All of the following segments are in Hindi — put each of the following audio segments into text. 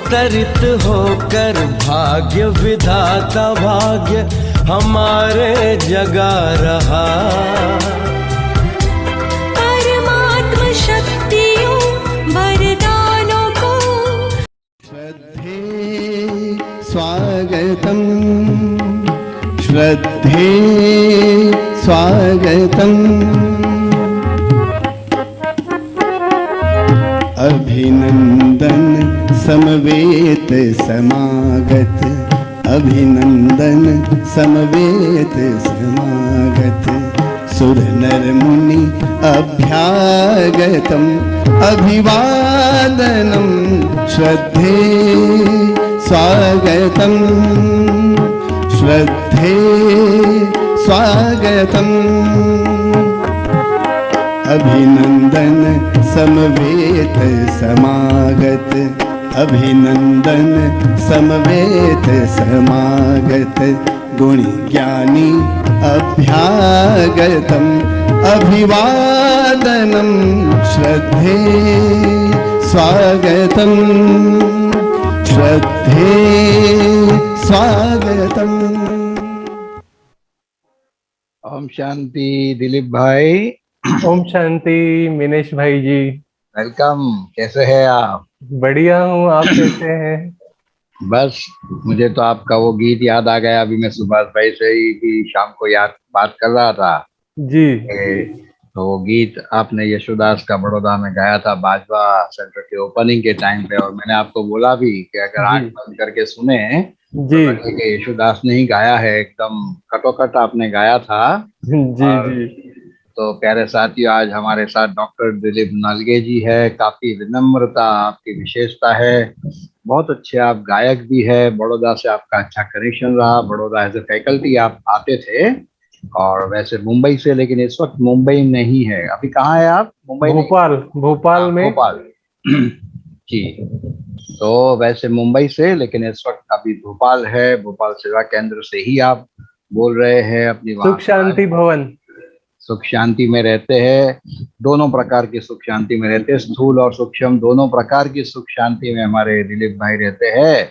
अवतरित होकर भाग्य विधाता भाग्य हमारे जगा रहा। परमात्म शक्तियों वरदानों को श्रद्धे स्वागतम, श्रद्धे स्वागतम। अभिनंदन समवेत समागत, अभिनंदन समवेत समागत। सुर नर मुनि अभ्यागतम, अभिवादनम श्रद्धे स्वागतम, श्रद्धे स्वागतम। अभिनंदन समवेत समागत, अभिनंदन समवेत समागत। गुण ज्ञानी अभ्यागतम, अभिवादनम श्रद्धे स्वागतम, श्रद्धे स्वागतम। ओम शांति दिलीप भाई। ओम शांति मिनेश भाई जी। वेलकम। कैसे हैं आप? बढ़िया हूँ, आप कैसे हैं? बस मुझे तो आपका वो गीत याद आ गया। अभी मैं सुभाष भाई से ही कि शाम को याद बात कर रहा था जी। तो वो गीत आपने यशोदास का बड़ौदा में गाया था बाजवा सेंटर के ओपनिंग के टाइम पे, और मैंने आपको बोला भी कि अगर आंख बंद करके सुने जी तो लगे कि यशोदास ने ही गाया है। एकदम खटोखट आपने गाया था। जी जी। तो प्यारे साथियों, आज हमारे साथ डॉक्टर दिलीप नलगे जी है। काफी विनम्रता आपकी विशेषता है, बहुत अच्छे आप गायक भी है। बड़ौदा से आपका अच्छा कनेक्शन रहा, बड़ौदा एज ए फैकल्टी आप आते थे, और वैसे मुंबई से, लेकिन इस वक्त मुंबई नहीं है। अभी कहाँ है आप? मुंबई? भोपाल। भोपाल में। भोपाल जी। तो वैसे मुंबई से, लेकिन इस वक्त अभी भोपाल है। भोपाल सेवा केंद्र से ही आप बोल रहे हैं अपनी सुख शांति भवन। सुख शांति में रहते हैं। दोनों प्रकार की सुख शांति में रहते हैं, स्थूल और सूक्ष्म दोनों प्रकार की सुख शांति में हमारे दिलीप भाई रहते हैं।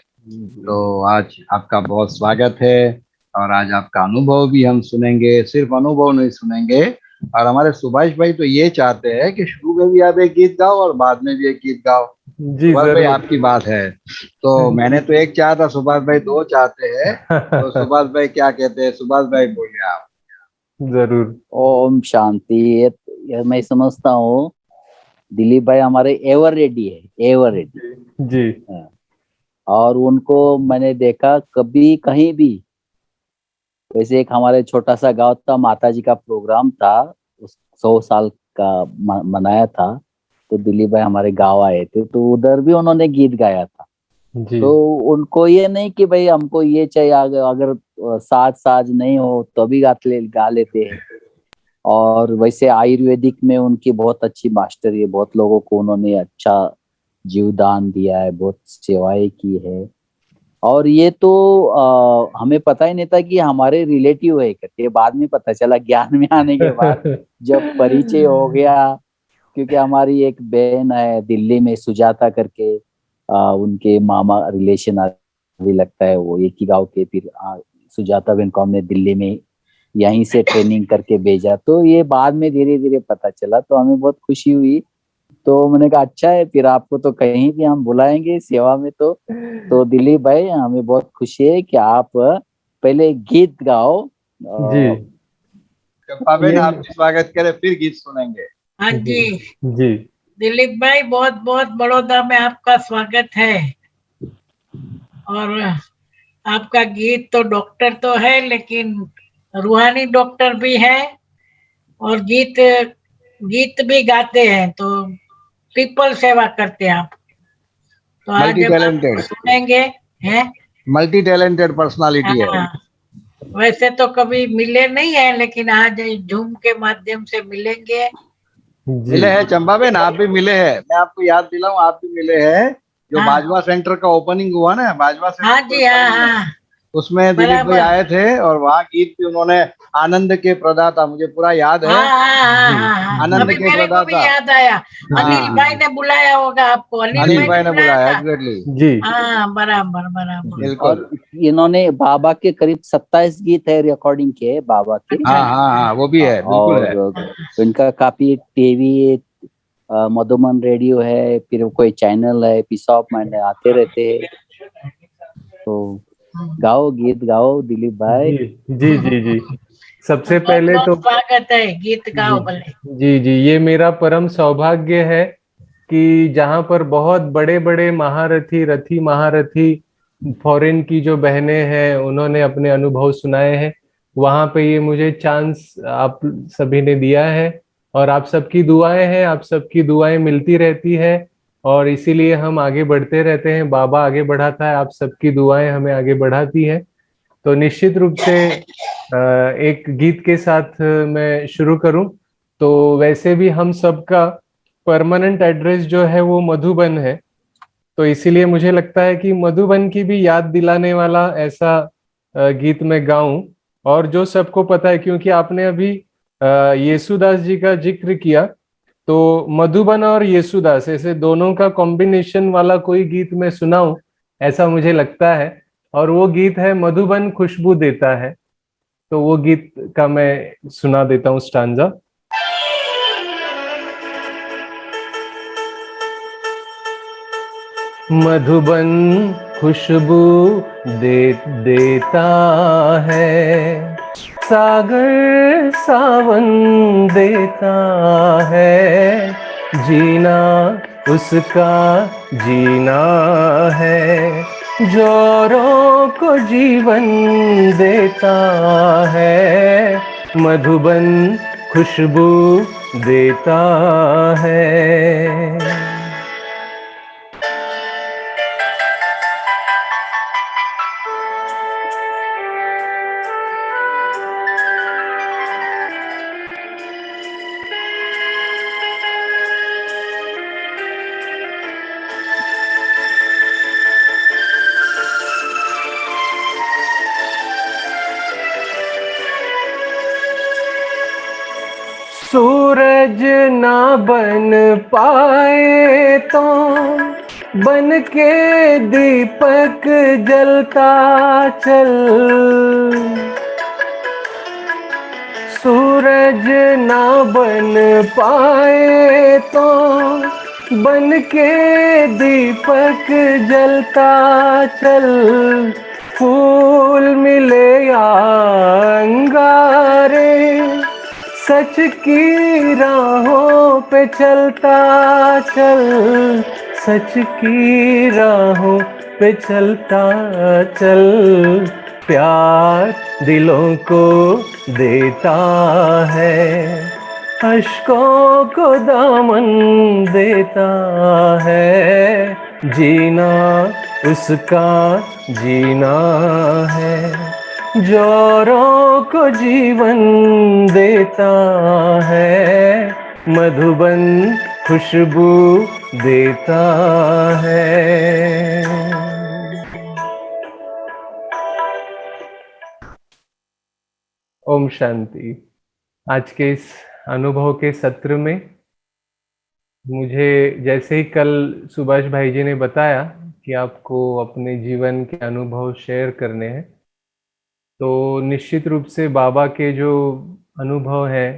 तो आज आपका बहुत स्वागत है, और आज आपका अनुभव भी हम सुनेंगे। सिर्फ अनुभव नहीं सुनेंगे, और हमारे सुभाष भाई तो ये चाहते हैं कि शुरू में भी आप एक गीत गाओ और बाद में भी एक गीत गाओ। जी सुभाष भाई, जरूर। आपकी बात है। तो मैंने तो एक चाहा था, सुभाष भाई दो चाहते हैं। तो सुभाष भाई क्या कहते हैं? सुभाष भाई बोलिए आप। जरूर। ओम शांति। ये मैं समझता हूँ दिलीप भाई हमारे एवर रेडी है, एवर रेडी जी। और उनको मैंने देखा कभी कहीं भी। वैसे एक हमारे छोटा सा गांव था, माता जी का प्रोग्राम था, 100 साल का मनाया था, तो दिलीप भाई हमारे गांव आए थे, तो उधर भी उन्होंने गीत गाया था। जी। तो उनको ये नहीं कि भाई हमको ये चाहिए, अगर साज नहीं हो तो भी गा लेते हैं। और वैसे आयुर्वेदिक में उनकी बहुत अच्छी मास्टरी है, बहुत लोगों को उन्होंने अच्छा जीवदान दिया है, बहुत सेवाएं की है। और ये तो हमें पता ही नहीं था कि हमारे रिलेटिव है करके, बाद में पता चला ज्ञान में आने के बाद जब परिचय हो गया। क्योंकि हमारी एक बहन है दिल्ली में, सुजाता करके, उनके मामा रिलेशन भी लगता है, वो एक ही गांव के। फिर सुजाता बहन को हमने दिल्ली में यहीं से ट्रेनिंग करके भेजा, तो ये बाद में धीरे धीरे पता चला, तो हमें बहुत खुशी हुई। तो मैंने कहा अच्छा है, फिर आपको तो कहीं भी हम बुलाएंगे सेवा में। तो दिलीप भाई, हमें बहुत खुशी है कि आप पहले गीत गाओ। जी चंपा बहन, आप स्वागत करें, फिर गीत सुनेंगे। हाँ जी जी। दिलीप भाई, बहुत बहुत बड़ौदा में आपका स्वागत है। और आपका गीत तो डॉक्टर तो है, लेकिन रूहानी डॉक्टर भी है, और गीत भी गाते हैं, तो ट्रिपल सेवा करते हैं आप। तो आज मल्टी हम टैलेंटेड, सुनेंगे हैं। मल्टी टैलेंटेड पर्सनालिटी है। हाँ, वैसे तो कभी मिले नहीं है, लेकिन आज जूम के माध्यम से मिलेंगे। मिले हैं चंपा बहन, आप भी मिले हैं। मैं आपको याद दिलाऊं, आप भी मिले हैं। जो हाँ। बाजवा सेंटर का ओपनिंग हुआ ना, बाजवा सेंटर हाँ जी, हाँ हाँ। उसमें दिलीप भाई बराबर। आए थे और वहाँ गीत भी उन्होंने आनंद के प्रदाता, मुझे पूरा याद है। हाँ हाँ हाँ हाँ हाँ, आनंद अभी के मेरे को भी प्रदाता। याद आया। अनिल हाँ, भाई ने बुलाया होगा आपको, अनिल अनिल भाई भाई ने ने बुलाया बुलाया, था। एग्जैक्टली। जी हाँ बराबर बराबर। बिल्कुल। और इन्होंने बाबा के करीब 27 गीत है रिकॉर्डिंग के बाबा के। अच्छा। हाँ हाँ हाँ, वो भी है, बिल्कुल है। और इनका काफी टीवी मधुबन रेडियो है, फिर कोई चैनल है, पीस ऑफ माइंड है, आते रहते हैं। तो गाओ, गीत गाओ दिलीप भाई। जी जी जी जी। सबसे बहुत पहले बहुत तो स्वागत है, गीत जी गाओ भले। जी जी, ये मेरा परम सौभाग्य है कि जहाँ पर बहुत बड़े बड़े महारथी फॉरेन की जो बहनें हैं उन्होंने अपने अनुभव सुनाए हैं, वहाँ पे ये मुझे चांस आप सभी ने दिया है। और आप सबकी दुआएं हैं, आप सबकी दुआएं मिलती रहती है और इसीलिए हम आगे बढ़ते रहते हैं। बाबा आगे बढ़ाता है, आप सबकी दुआएं हमें आगे बढ़ाती है। तो निश्चित रूप से एक गीत के साथ मैं शुरू करूं तो वैसे भी हम सबका परमानेंट एड्रेस जो है वो मधुबन है, तो इसीलिए मुझे लगता है कि मधुबन की भी याद दिलाने वाला ऐसा गीत मैं गाऊं। और जो सबको पता है, क्योंकि आपने अभी येसुदास जी का जिक्र किया, तो मधुबन और येसुदास ऐसे दोनों का कॉम्बिनेशन वाला कोई गीत मैं सुनाऊं, ऐसा मुझे लगता है। और वो गीत है मधुबन खुशबू देता है। तो वो गीत का मैं सुना देता हूँ स्टांजा। मधुबन खुशबू देता है, सागर सावन देता है, जीना उसका जीना है, जोरों को जीवन देता है, मधुबन खुशबू देता है। सूरज ना बन पाए तो बन के दीपक जलता चल, सूरज ना बन पाए तो बन के दीपक जलता चल, फूल मिले या अंगारे सच की राहों पे चलता चल, सच की राहों पे चलता चल, प्यार दिलों को देता है, अश्कों को दामन देता है, जीना उसका जीना है, जोरों को जीवन देता है, मधुबन खुशबू देता है। ओम शांति। आज के इस अनुभव के सत्र में मुझे जैसे ही कल सुभाष भाई जी ने बताया कि आपको अपने जीवन के अनुभव शेयर करने हैं, तो निश्चित रूप से बाबा के जो अनुभव है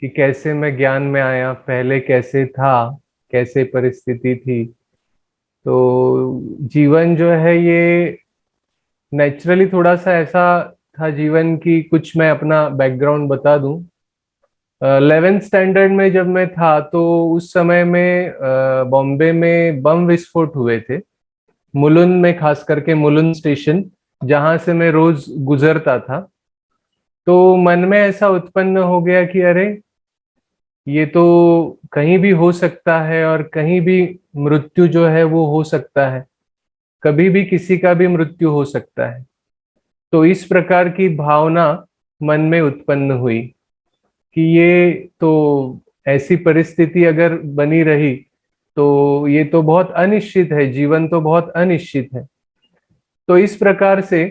कि कैसे मैं ज्ञान में आया, पहले कैसे था, कैसे परिस्थिति थी, तो जीवन जो है ये नेचुरली थोड़ा सा ऐसा था जीवन की। कुछ मैं अपना बैकग्राउंड बता दूं। 11th स्टैंडर्ड में जब मैं था तो उस समय में बॉम्बे में बम विस्फोट हुए थे, मुलुंड में, खास करके मुलुंड स्टेशन जहां से मैं रोज गुजरता था। तो मन में ऐसा उत्पन्न हो गया कि अरे ये तो कहीं भी हो सकता है और कहीं भी मृत्यु जो है वो हो सकता है, कभी भी किसी का भी मृत्यु हो सकता है। तो इस प्रकार की भावना मन में उत्पन्न हुई कि ये तो ऐसी परिस्थिति अगर बनी रही तो ये तो बहुत अनिश्चित है, जीवन तो बहुत अनिश्चित है। तो इस प्रकार से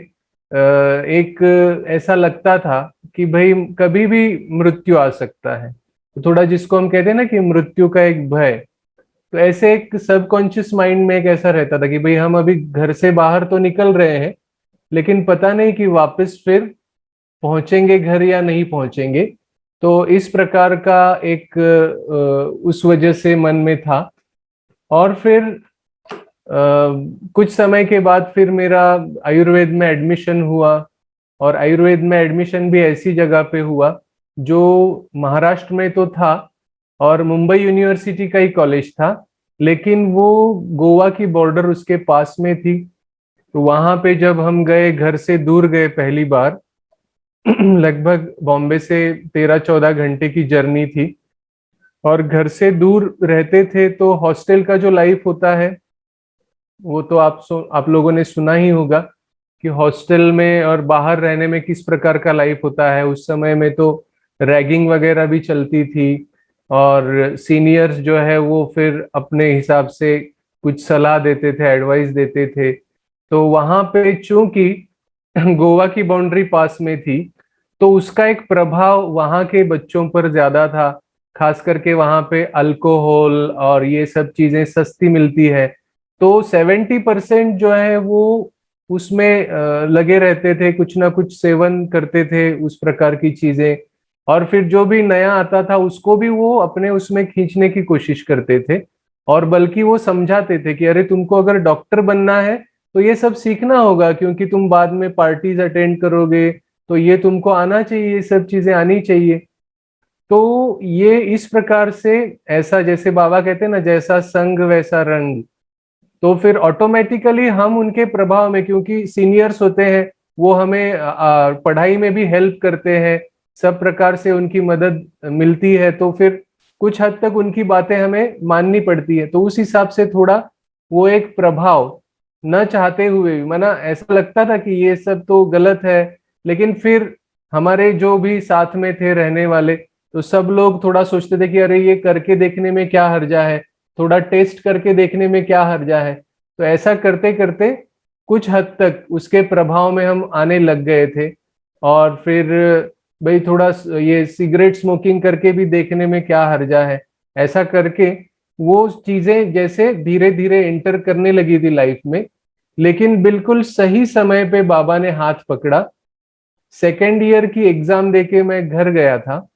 एक ऐसा लगता था कि भाई कभी भी मृत्यु आ सकता है, तो थोड़ा जिसको हम कहते हैं ना कि मृत्यु का एक भय, तो ऐसे एक सबकॉन्शियस माइंड में एक ऐसा रहता था कि भाई हम अभी घर से बाहर तो निकल रहे हैं, लेकिन पता नहीं कि वापस फिर पहुंचेंगे घर या नहीं पहुंचेंगे। तो इस प्रकार का एक उस वजह से मन में था। और फिर कुछ समय के बाद फिर मेरा आयुर्वेद में एडमिशन हुआ, और आयुर्वेद में एडमिशन भी ऐसी जगह पे हुआ जो महाराष्ट्र में तो था और मुंबई यूनिवर्सिटी का ही कॉलेज था, लेकिन वो गोवा की बॉर्डर उसके पास में थी। तो वहां पे जब हम गए, घर से दूर गए पहली बार, लगभग बॉम्बे से 13-14 घंटे की जर्नी थी, और घर से दूर रहते थे तो हॉस्टल का जो लाइफ होता है वो तो आप लोगों ने सुना ही होगा कि हॉस्टल में और बाहर रहने में किस प्रकार का लाइफ होता है। उस समय में तो रैगिंग वगैरह भी चलती थी, और सीनियर्स जो है वो फिर अपने हिसाब से कुछ सलाह देते थे, एडवाइस देते थे। तो वहां पे चूंकि गोवा की बाउंड्री पास में थी, तो उसका एक प्रभाव वहां के बच्चों पर ज्यादा था। खास करके वहां पे अल्कोहल और ये सब चीजें सस्ती मिलती है, तो 70% जो है वो उसमें लगे रहते थे, कुछ ना कुछ सेवन करते थे उस प्रकार की चीजें। और फिर जो भी नया आता था उसको भी वो अपने उसमें खींचने की कोशिश करते थे, और बल्कि वो समझाते थे कि अरे तुमको अगर डॉक्टर बनना है तो ये सब सीखना होगा, क्योंकि तुम बाद में पार्टीज अटेंड करोगे, तो ये तुमको आना चाहिए, ये सब चीजें आनी चाहिए। तो ये इस प्रकार से, ऐसा जैसे बाबा कहते हैं ना, जैसा संग वैसा रंग, तो फिर ऑटोमेटिकली हम उनके प्रभाव में, क्योंकि सीनियर्स होते हैं, वो हमें पढ़ाई में भी हेल्प करते हैं, सब प्रकार से उनकी मदद मिलती है, तो फिर कुछ हद तक उनकी बातें हमें माननी पड़ती है। तो उस हिसाब से थोड़ा वो एक प्रभाव, न चाहते हुए भी, माना ऐसा लगता था कि ये सब तो गलत है, लेकिन फिर हमारे जो भी साथ में थे रहने वाले, तो सब लोग थोड़ा सोचते थे कि अरे ये करके देखने में क्या हर्जा है, थोड़ा टेस्ट करके देखने में क्या हर्जा है। तो ऐसा करते करते कुछ हद तक उसके प्रभाव में हम आने लग गए थे। और फिर भाई थोड़ा ये सिगरेट स्मोकिंग करके भी देखने में क्या हर्जा है, ऐसा करके वो चीजें जैसे धीरे धीरे एंटर करने लगी थी लाइफ में। लेकिन बिल्कुल सही समय पे बाबा ने हाथ पकड़ा। सेकेंड ईयर की एग्जाम देके मैं घर गया था,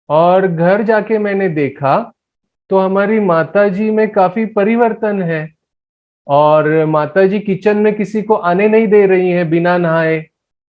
और घर जाके मैंने देखा तो हमारी माताजी में काफी परिवर्तन है, और माताजी किचन में किसी को आने नहीं दे रही हैं बिना नहाए।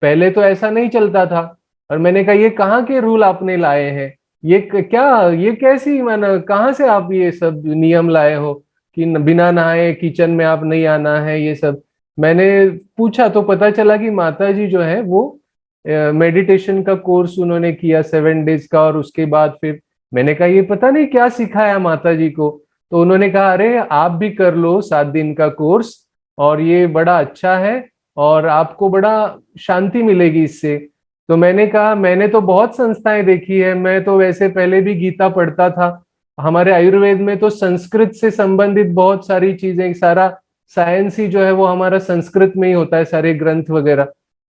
पहले तो ऐसा नहीं चलता था। और मैंने कहा ये कहाँ के रूल आपने लाए हैं, क्या, ये कैसी, माना कहाँ से आप ये सब नियम लाए हो कि बिना नहाए किचन में आप नहीं आना है, ये सब। मैंने पूछा तो पता चला कि माताजी जो है वो मेडिटेशन का कोर्स उन्होंने किया 7 डेज का, और उसके बाद फिर मैंने कहा ये पता नहीं क्या सिखाया माता जी को। तो उन्होंने कहा अरे आप भी कर लो 7 दिन का कोर्स, और ये बड़ा अच्छा है, और आपको बड़ा शांति मिलेगी इससे। तो मैंने कहा मैंने तो बहुत संस्थाएं देखी है, मैं तो वैसे पहले भी गीता पढ़ता था। हमारे आयुर्वेद में तो संस्कृत से संबंधित बहुत सारी चीजें, सारा साइंस ही जो है वो हमारा संस्कृत में ही होता है, सारे ग्रंथ वगैरह।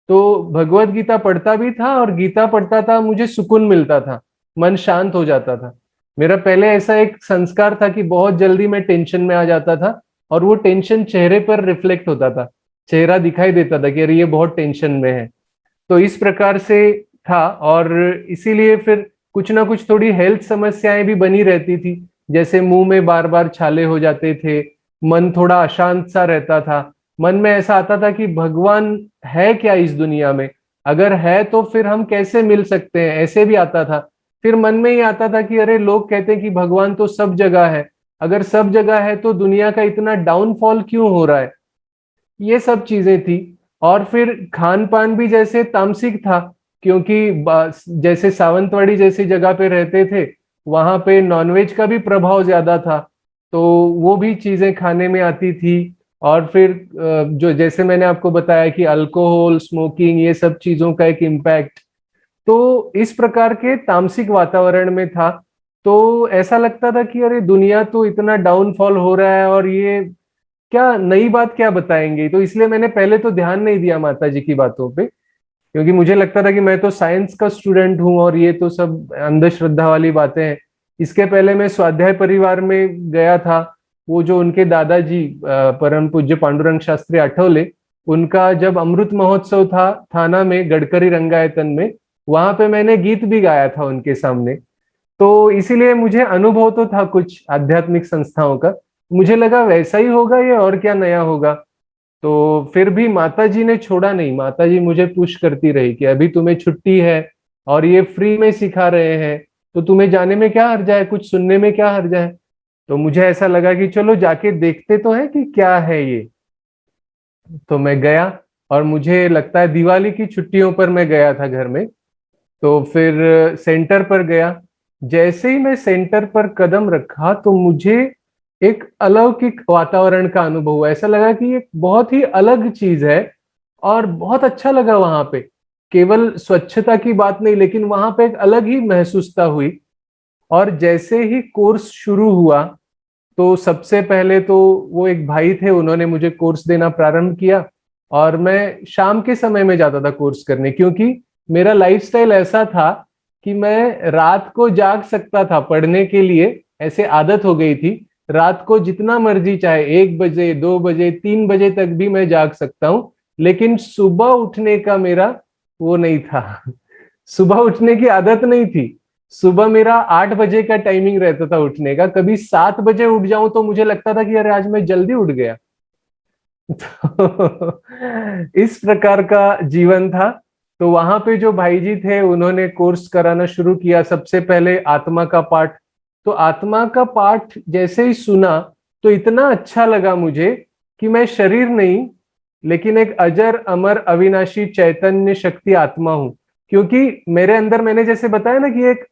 तो भगवत गीता पढ़ता भी था, और गीता पढ़ता था, मुझे सुकून मिलता था, मन शांत हो जाता था। मेरा पहले ऐसा एक संस्कार था कि बहुत जल्दी मैं टेंशन में आ जाता था, और वो टेंशन चेहरे पर रिफ्लेक्ट होता था, चेहरा दिखाई देता था कि अरे ये बहुत टेंशन में है। तो इस प्रकार से था, और इसीलिए फिर कुछ ना कुछ थोड़ी हेल्थ समस्याएं भी बनी रहती थी, जैसे मुंह में बार बार छाले हो जाते थे, मन थोड़ा अशांत सा रहता था। मन में ऐसा आता था कि भगवान है क्या इस दुनिया में, अगर है तो फिर हम कैसे मिल सकते हैं, ऐसे भी आता था। फिर मन में ही आता था कि अरे लोग कहते हैं कि भगवान तो सब जगह है, अगर सब जगह है तो दुनिया का इतना डाउनफॉल क्यों हो रहा है, ये सब चीजें थी। और फिर खान पान भी जैसे तामसिक था, क्योंकि जैसे सावंतवाड़ी जैसी जगह पे रहते थे, वहां पे नॉनवेज का भी प्रभाव ज्यादा था, तो वो भी चीजें खाने में आती थी। और फिर जो जैसे मैंने आपको बताया कि अल्कोहल, स्मोकिंग, ये सब चीजों का एक इम्पैक्ट, तो इस प्रकार के तामसिक वातावरण में था। तो ऐसा लगता था कि अरे दुनिया तो इतना डाउनफॉल हो रहा है, और ये क्या नई बात क्या बताएंगे। तो इसलिए मैंने पहले तो ध्यान नहीं दिया माता जी की बातों पे, क्योंकि मुझे लगता था कि मैं तो साइंस का स्टूडेंट हूँ और ये तो सब अंधश्रद्धा वाली बातें हैं। इसके पहले मैं स्वाध्याय परिवार में गया था। वो जो उनके दादाजी परम पूज्य पांडुरंग शास्त्री आठवले, उनका जब अमृत महोत्सव था थाना में गडकरी रंगायतन में, वहां पे मैंने गीत भी गाया था उनके सामने। तो इसीलिए मुझे अनुभव तो था कुछ आध्यात्मिक संस्थाओं का। मुझे लगा वैसा ही होगा ये, और क्या नया होगा। तो फिर भी माता जी ने छोड़ा नहीं। माता जी मुझे पुश करती रही कि अभी तुम्हें छुट्टी है और ये फ्री में सिखा रहे हैं, तो तुम्हें जाने में क्या हर्जा है, कुछ सुनने में क्या हर्जा है। तो मुझे ऐसा लगा कि चलो जाके देखते तो है कि क्या है ये। तो मैं गया, और मुझे लगता है दिवाली की छुट्टियों पर मैं गया था घर में। तो फिर सेंटर पर गया। जैसे ही मैं सेंटर पर कदम रखा तो मुझे एक अलौकिक वातावरण का अनुभव हुआ। ऐसा लगा कि एक बहुत ही अलग चीज है, और बहुत अच्छा लगा वहां पे। केवल स्वच्छता की बात नहीं, लेकिन वहां पे एक अलग ही महसूसता हुई। और जैसे ही कोर्स शुरू हुआ, तो सबसे पहले तो वो एक भाई थे, उन्होंने मुझे कोर्स देना प्रारंभ किया। और मैं शाम के समय में जाता था कोर्स करने, क्योंकि मेरा लाइफस्टाइल ऐसा था कि मैं रात को जाग सकता था पढ़ने के लिए। ऐसे आदत हो गई थी, रात को जितना मर्जी, चाहे 1 बजे 2 बजे 3 बजे तक भी मैं जाग सकता हूँ। लेकिन सुबह उठने का मेरा वो नहीं था। सुबह उठने की आदत नहीं थी। सुबह मेरा 8 बजे का टाइमिंग रहता था उठने का। कभी 7 बजे उठ जाऊं तो मुझे लगता था कि अरे आज मैं जल्दी उठ गया। तो इस प्रकार का जीवन था। तो वहां पे जो भाई जी थे, उन्होंने कोर्स कराना शुरू किया। सबसे पहले आत्मा का पाठ। तो आत्मा का पाठ जैसे ही सुना तो इतना अच्छा लगा मुझे कि मैं शरीर नहीं, लेकिन एक अजर अमर अविनाशी चैतन्य शक्ति आत्मा हूं। क्योंकि मेरे अंदर, मैंने जैसे बताया ना कि एक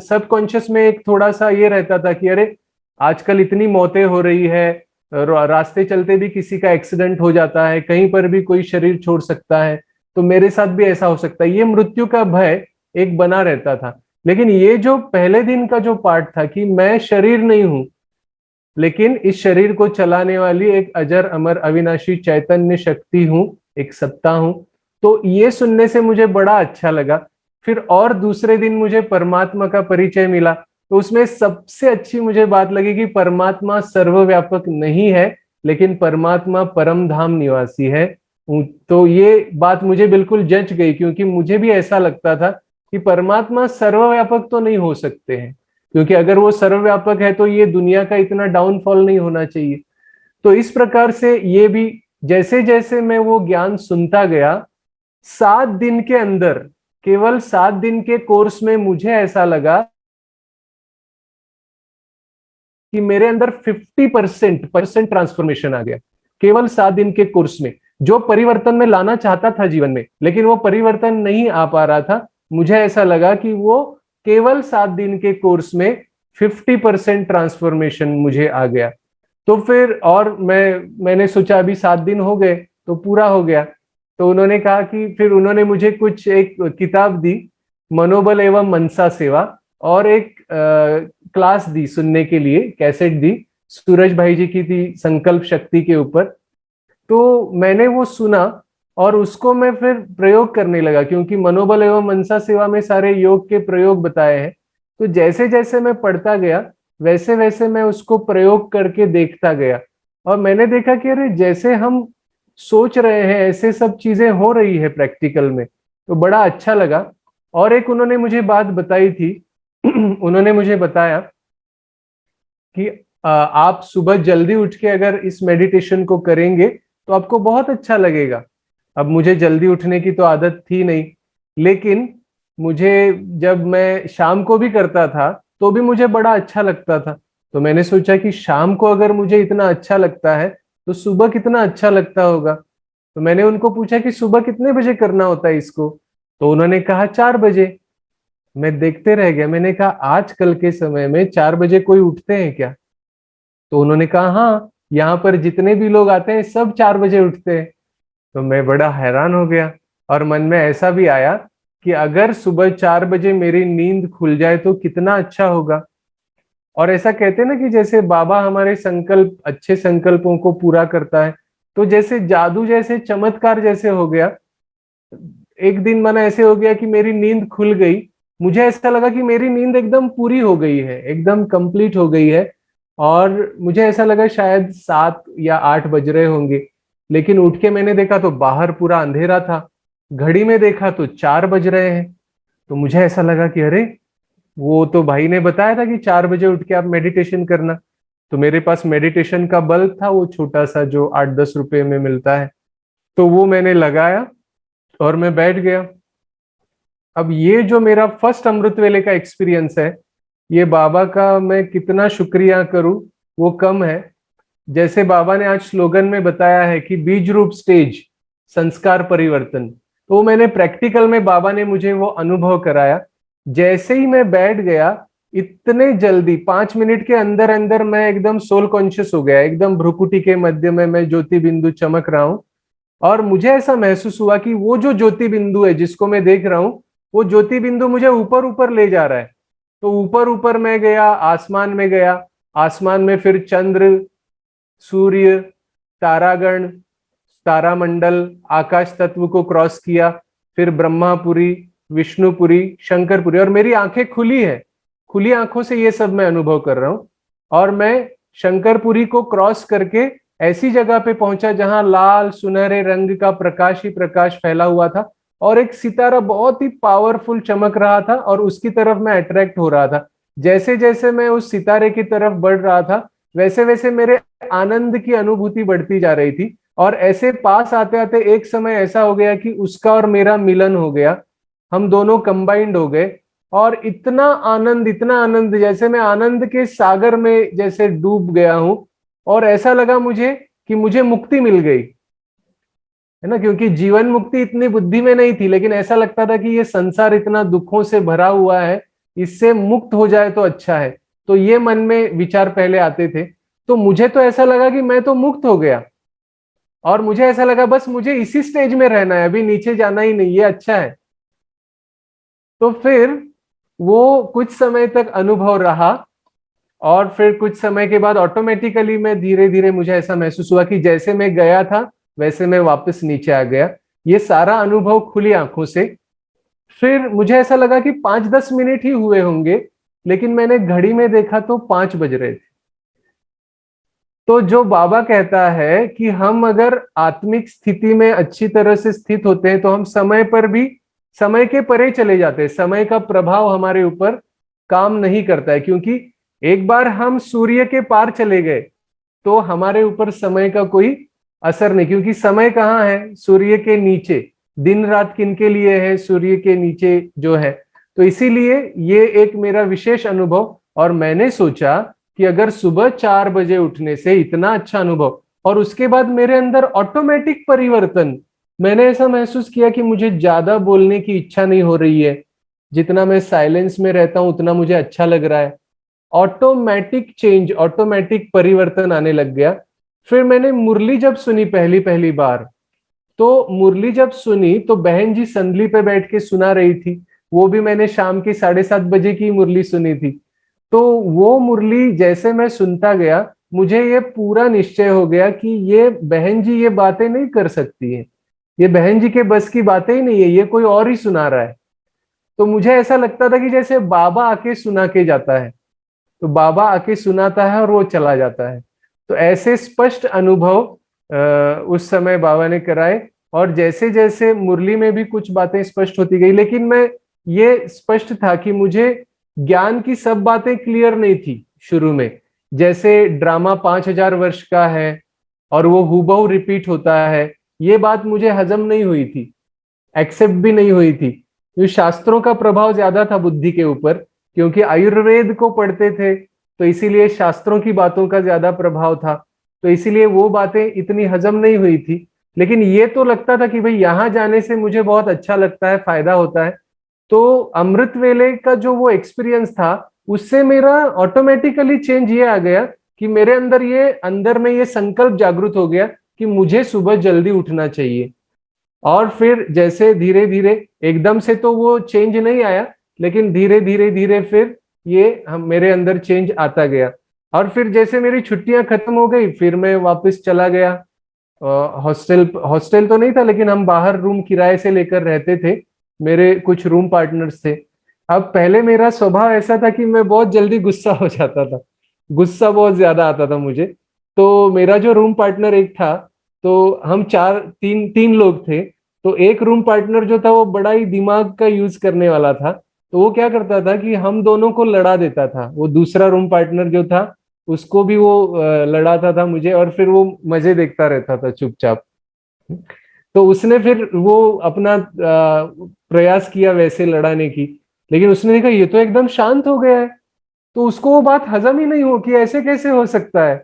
सबकॉन्शियस में एक थोड़ा सा ये रहता था कि अरे आजकल इतनी मौतें हो रही है, रास्ते चलते भी किसी का एक्सीडेंट हो जाता है, कहीं पर भी कोई शरीर छोड़ सकता है, तो मेरे साथ भी ऐसा हो सकता है। ये मृत्यु का भय एक बना रहता था। लेकिन ये जो पहले दिन का जो पार्ट था कि मैं शरीर नहीं हूं, लेकिन इस शरीर को चलाने वाली एक अजर अमर अविनाशी चैतन्य शक्ति हूं, एक सत्ता हूं, तो ये सुनने से मुझे बड़ा अच्छा लगा। फिर और दूसरे दिन मुझे परमात्मा का परिचय मिला। तो उसमें सबसे अच्छी मुझे बात लगी कि परमात्मा सर्वव्यापक नहीं है, लेकिन परमात्मा परम धाम निवासी है। तो ये बात मुझे बिल्कुल जच गई, क्योंकि मुझे भी ऐसा लगता था कि परमात्मा सर्वव्यापक तो नहीं हो सकते हैं, क्योंकि अगर वो सर्वव्यापक है तो ये दुनिया का इतना डाउनफॉल नहीं होना चाहिए। तो इस प्रकार से ये भी, जैसे जैसे मैं वो ज्ञान सुनता गया, 7 दिन के अंदर, केवल 7 दिन के कोर्स में मुझे ऐसा लगा कि मेरे अंदर 50% ट्रांसफॉर्मेशन आ गया। केवल 7 दिन के कोर्स में जो परिवर्तन मैं लाना चाहता था जीवन में, लेकिन वो परिवर्तन नहीं आ पा रहा था, मुझे ऐसा लगा कि वो केवल 7 दिन के कोर्स में 50% ट्रांसफॉर्मेशन मुझे आ गया। तो फिर और मैंने सोचा अभी 7 दिन हो गए तो पूरा हो गया। तो उन्होंने कहा कि फिर उन्होंने मुझे कुछ एक किताब दी, मनोबल एवं मनसा सेवा, और एक क्लास दी सुनने के लिए, कैसेट दी, सूरज भाई जी की थी, संकल्प शक्ति के ऊपर। तो मैंने वो सुना और उसको मैं फिर प्रयोग करने लगा, क्योंकि मनोबल एवं मनसा सेवा में सारे योग के प्रयोग बताए हैं। तो जैसे जैसे मैं पढ़ता गया, वैसे वैसे मैं उसको प्रयोग करके देखता गया, और मैंने देखा कि अरे जैसे हम सोच रहे हैं ऐसे सब चीजें हो रही है प्रैक्टिकल में। तो बड़ा अच्छा लगा। और एक उन्होंने मुझे बात बताई थी। उन्होंने मुझे बताया कि आप सुबह जल्दी उठ के अगर इस मेडिटेशन को करेंगे तो आपको बहुत अच्छा लगेगा। अब मुझे जल्दी उठने की तो आदत थी नहीं, लेकिन मुझे, जब मैं शाम को भी करता था तो भी मुझे बड़ा अच्छा लगता था। तो मैंने सोचा कि शाम को अगर मुझे इतना अच्छा लगता है तो सुबह कितना अच्छा लगता होगा। तो मैंने उनको पूछा कि सुबह कितने बजे करना होता है इसको। तो उन्होंने कहा 4 बजे। मैं देखते रह गया। मैंने कहा आजकल के समय में 4 बजे कोई उठते हैं क्या? तो उन्होंने कहा हाँ, यहाँ पर जितने भी लोग आते हैं सब 4 बजे उठते हैं। तो मैं बड़ा हैरान हो गया, और मन में ऐसा भी आया कि अगर सुबह 4 बजे मेरी नींद खुल जाए तो कितना अच्छा होगा। और ऐसा कहते हैं ना कि जैसे बाबा हमारे संकल्प, अच्छे संकल्पों को पूरा करता है, तो जैसे जादू जैसे, चमत्कार जैसे हो गया। एक दिन माना ऐसे हो गया कि मेरी नींद खुल गई। मुझे ऐसा लगा कि मेरी नींद एकदम पूरी हो गई है, एकदम कंप्लीट हो गई है। और मुझे ऐसा लगा शायद 7 या 8 बज रहे होंगे, लेकिन उठ के मैंने देखा तो बाहर पूरा अंधेरा था। घड़ी में देखा तो 4 बज रहे हैं। तो मुझे ऐसा लगा कि अरे, वो तो भाई ने बताया था कि 4 बजे उठ के आप मेडिटेशन करना। तो मेरे पास मेडिटेशन का बल्ब था, वो छोटा सा जो 8-10 रुपए में मिलता है। तो वो मैंने लगाया और मैं बैठ गया। अब ये जो मेरा फर्स्ट अमृत वेले का एक्सपीरियंस है, ये बाबा का मैं कितना शुक्रिया करूं वो कम है। जैसे बाबा ने आज स्लोगन में बताया है कि बीज रूप स्टेज, संस्कार परिवर्तन, तो मैंने प्रैक्टिकल में बाबा ने मुझे वो अनुभव कराया। जैसे ही मैं बैठ गया, इतने जल्दी 5 मिनट के अंदर अंदर मैं एकदम सोल कॉन्शियस हो गया। एकदम भ्रुकुटी के मध्य में मैं ज्योति बिंदु चमक रहा हूं। और मुझे ऐसा महसूस हुआ कि वो जो ज्योति बिंदु है जिसको मैं देख रहा हूं, वो ज्योति बिंदु मुझे ऊपर ऊपर ले जा रहा है। तो ऊपर ऊपर मैं गया, आसमान में गया। आसमान में फिर चंद्र, सूर्य, तारागण, तारामंडल, आकाश तत्व को क्रॉस किया। फिर ब्रह्मापुरी, विष्णुपुरी, शंकरपुरी, और मेरी आंखें खुली है। खुली आंखों से ये सब मैं अनुभव कर रहा हूं। और मैं शंकरपुरी को क्रॉस करके ऐसी जगह पे पहुंचा जहां लाल सुनहरे रंग का प्रकाश ही प्रकाश फैला हुआ था, और एक सितारा बहुत ही पावरफुल चमक रहा था, और उसकी तरफ मैं अट्रैक्ट हो रहा था। जैसे जैसे मैं उस सितारे की तरफ बढ़ रहा था, वैसे वैसे मेरे आनंद की अनुभूति बढ़ती जा रही थी। और ऐसे पास आते आते एक समय ऐसा हो गया कि उसका और मेरा मिलन हो गया। हम दोनों कंबाइंड हो गए, और इतना आनंद, जैसे मैं आनंद के सागर में जैसे डूब गया हूं। और ऐसा लगा मुझे कि मुझे मुक्ति मिल गई है ना, क्योंकि जीवन मुक्ति इतनी बुद्धि में नहीं थी, लेकिन ऐसा लगता था कि ये संसार इतना दुखों से भरा हुआ है, इससे मुक्त हो जाए तो अच्छा है। तो ये मन में विचार पहले आते थे। तो मुझे तो ऐसा लगा कि मैं तो मुक्त हो गया, और मुझे ऐसा लगा बस मुझे इसी स्टेज में रहना है, अभी नीचे जाना ही नहीं, ये अच्छा है। तो फिर वो कुछ समय तक अनुभव रहा, और फिर कुछ समय के बाद ऑटोमेटिकली मैं धीरे धीरे, मुझे ऐसा महसूस हुआ कि जैसे मैं गया था वैसे मैं वापस नीचे आ गया। ये सारा अनुभव खुली आंखों से। फिर मुझे ऐसा लगा कि 5-10 मिनट ही हुए होंगे, लेकिन मैंने घड़ी में देखा तो 5 बज रहे थे। तो जो बाबा कहता है कि हम अगर आत्मिक स्थिति में अच्छी तरह से स्थित होते हैं तो हम समय पर भी, समय के परे चले जाते हैं। समय का प्रभाव हमारे ऊपर काम नहीं करता है, क्योंकि एक बार हम सूर्य के पार चले गए तो हमारे ऊपर समय का कोई असर नहीं, क्योंकि समय कहाँ है? सूर्य के नीचे। दिन रात किनके लिए है? सूर्य के नीचे जो है। तो इसीलिए ये एक मेरा विशेष अनुभव। और मैंने सोचा कि अगर सुबह 4 बजे उठने से इतना अच्छा अनुभव, और उसके बाद मेरे अंदर ऑटोमेटिक परिवर्तन, मैंने ऐसा महसूस किया कि मुझे ज्यादा बोलने की इच्छा नहीं हो रही है। जितना मैं साइलेंस में रहता हूं उतना मुझे अच्छा लग रहा है। ऑटोमेटिक चेंज, ऑटोमेटिक परिवर्तन आने लग गया। फिर मैंने मुरली जब सुनी पहली पहली बार, तो मुरली जब सुनी तो बहन जी संदली पे बैठ के सुना रही थी। वो भी मैंने शाम के 7:30 बजे की मुरली सुनी थी। तो वो मुरली जैसे मैं सुनता गया, मुझे ये पूरा निश्चय हो गया कि ये बहन जी ये बातें नहीं कर सकती है, ये बहन जी के बस की बातें ही नहीं है, ये कोई और ही सुना रहा है। तो मुझे ऐसा लगता था कि जैसे बाबा आके सुना के जाता है, तो बाबा आके सुनाता है और वो चला जाता है। तो ऐसे स्पष्ट अनुभव उस समय बाबा ने कराए। और जैसे जैसे मुरली में भी कुछ बातें स्पष्ट होती गई, लेकिन मैं ये स्पष्ट था कि मुझे ज्ञान की सब बातें क्लियर नहीं थी शुरू में। जैसे ड्रामा 5000 वर्ष का है और वो हूबहू रिपीट होता है, ये बात मुझे हजम नहीं हुई थी, एक्सेप्ट भी नहीं हुई थी। क्योंकि शास्त्रों का प्रभाव ज्यादा था बुद्धि के ऊपर, क्योंकि आयुर्वेद को पढ़ते थे तो इसीलिए शास्त्रों की बातों का ज्यादा प्रभाव था। तो इसीलिए वो बातें इतनी हजम नहीं हुई थी। लेकिन ये तो लगता था कि भाई यहाँ जाने से मुझे बहुत अच्छा लगता है, फायदा होता है। तो अमृत वेले का जो वो एक्सपीरियंस था, उससे मेरा ऑटोमेटिकली चेंज ये आ गया कि मेरे अंदर में ये संकल्प जागृत हो गया कि मुझे सुबह जल्दी उठना चाहिए। और फिर जैसे धीरे धीरे, एकदम से तो वो चेंज नहीं आया, लेकिन धीरे धीरे धीरे फिर ये मेरे अंदर चेंज आता गया। और फिर जैसे मेरी छुट्टियां खत्म हो गई, फिर मैं वापस चला गया। हॉस्टल हॉस्टल तो नहीं था, लेकिन हम बाहर रूम किराए से लेकर रहते थे, मेरे कुछ रूम पार्टनर्स थे। अब पहले मेरा स्वभाव ऐसा था कि मैं बहुत जल्दी गुस्सा हो जाता था, गुस्सा बहुत ज्यादा आता था मुझे। तो मेरा जो रूम पार्टनर एक था, तो हम तीन तीन लोग थे। तो एक रूम पार्टनर जो था वो बड़ा ही दिमाग का यूज करने वाला था। तो वो क्या करता था कि हम दोनों को लड़ा देता था। वो दूसरा रूम पार्टनर जो था उसको भी वो लड़ाता था मुझे, और फिर वो मजे देखता रहता था चुपचाप। तो उसने फिर वो अपना प्रयास किया वैसे लड़ाने की, लेकिन उसने देखा ये तो एकदम शांत हो गया है। तो उसको वो बात हजम ही नहीं हो कि ऐसे कैसे हो सकता है,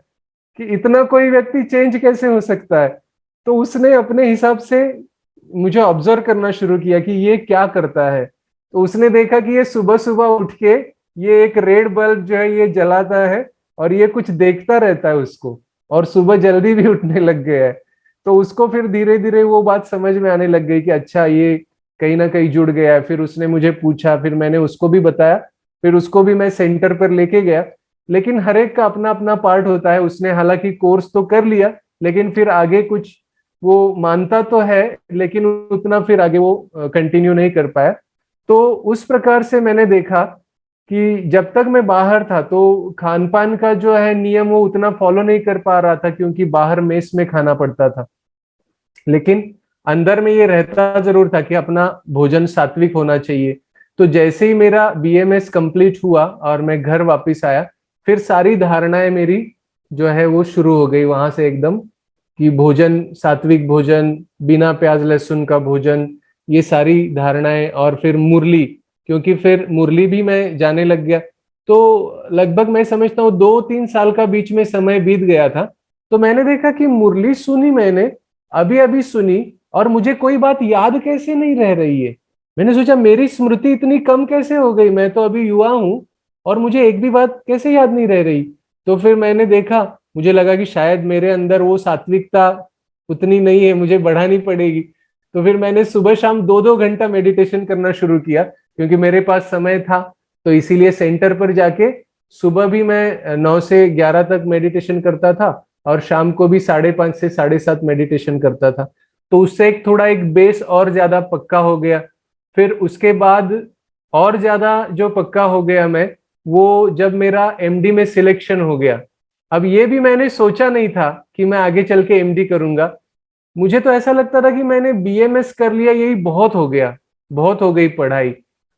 कि इतना कोई व्यक्ति चेंज कैसे हो सकता है। तो उसने अपने हिसाब से मुझे ऑब्जर्व करना शुरू किया कि ये क्या करता है। तो उसने देखा कि ये सुबह सुबह उठ के ये एक रेड बल्ब जो है ये जलाता है, और ये कुछ देखता रहता है उसको, और सुबह जल्दी भी उठने लग गया है। तो उसको फिर धीरे धीरे वो बात समझ में आने लग गई कि अच्छा ये कहीं ना कहीं जुड़ गया है। फिर उसने मुझे पूछा, फिर मैंने उसको भी बताया, फिर उसको भी मैं सेंटर पर लेके गया। लेकिन हर एक का अपना अपना पार्ट होता है। उसने हालांकि कोर्स तो कर लिया, लेकिन फिर आगे कुछ वो मानता तो है, लेकिन उतना फिर आगे वो कंटिन्यू नहीं कर पाया। तो उस प्रकार से मैंने देखा कि जब तक मैं बाहर था तो खान पान का जो है नियम वो उतना फॉलो नहीं कर पा रहा था, क्योंकि बाहर मेस में खाना पड़ता था। लेकिन अंदर में ये रहता जरूर था कि अपना भोजन सात्विक होना चाहिए। तो जैसे ही मेरा बीएमएस कंप्लीट हुआ और मैं घर वापस आया, फिर सारी धारणाएं मेरी जो है वो शुरू हो गई वहां से एकदम, कि भोजन सात्विक भोजन, बिना प्याज लहसुन का भोजन, ये सारी धारणाएं। और फिर मुरली, क्योंकि फिर मुरली भी मैं जाने लग गया। तो लगभग मैं समझता हूँ 2-3 साल का बीच में समय बीत गया था। तो मैंने देखा कि मुरली सुनी मैंने, अभी अभी सुनी, और मुझे कोई बात याद कैसे नहीं रह रही है। मैंने सोचा मेरी स्मृति इतनी कम कैसे हो गई, मैं तो अभी युवा हूँ और मुझे एक भी बात कैसे याद नहीं रह रही। तो फिर मैंने देखा, मुझे लगा कि शायद मेरे अंदर वो सात्विकता उतनी नहीं है, मुझे बढ़ानी पड़ेगी। तो फिर मैंने सुबह शाम 2-2 घंटा मेडिटेशन करना शुरू किया, क्योंकि मेरे पास समय था। तो इसीलिए सेंटर पर जाके सुबह भी मैं 9 से 11 तक मेडिटेशन करता था, और शाम को भी 5:30 से 7:30 मेडिटेशन करता था। तो उससे एक थोड़ा एक बेस और ज्यादा पक्का हो गया। फिर उसके बाद और ज्यादा जो पक्का हो गया मैं, वो जब मेरा एमडी में सिलेक्शन हो गया। अब ये भी मैंने सोचा नहीं था कि मैं आगे चल के एमडी करूंगा। मुझे तो ऐसा लगता था कि मैंने बीएमएस कर लिया, यही बहुत हो गया, बहुत हो गई पढ़ाई।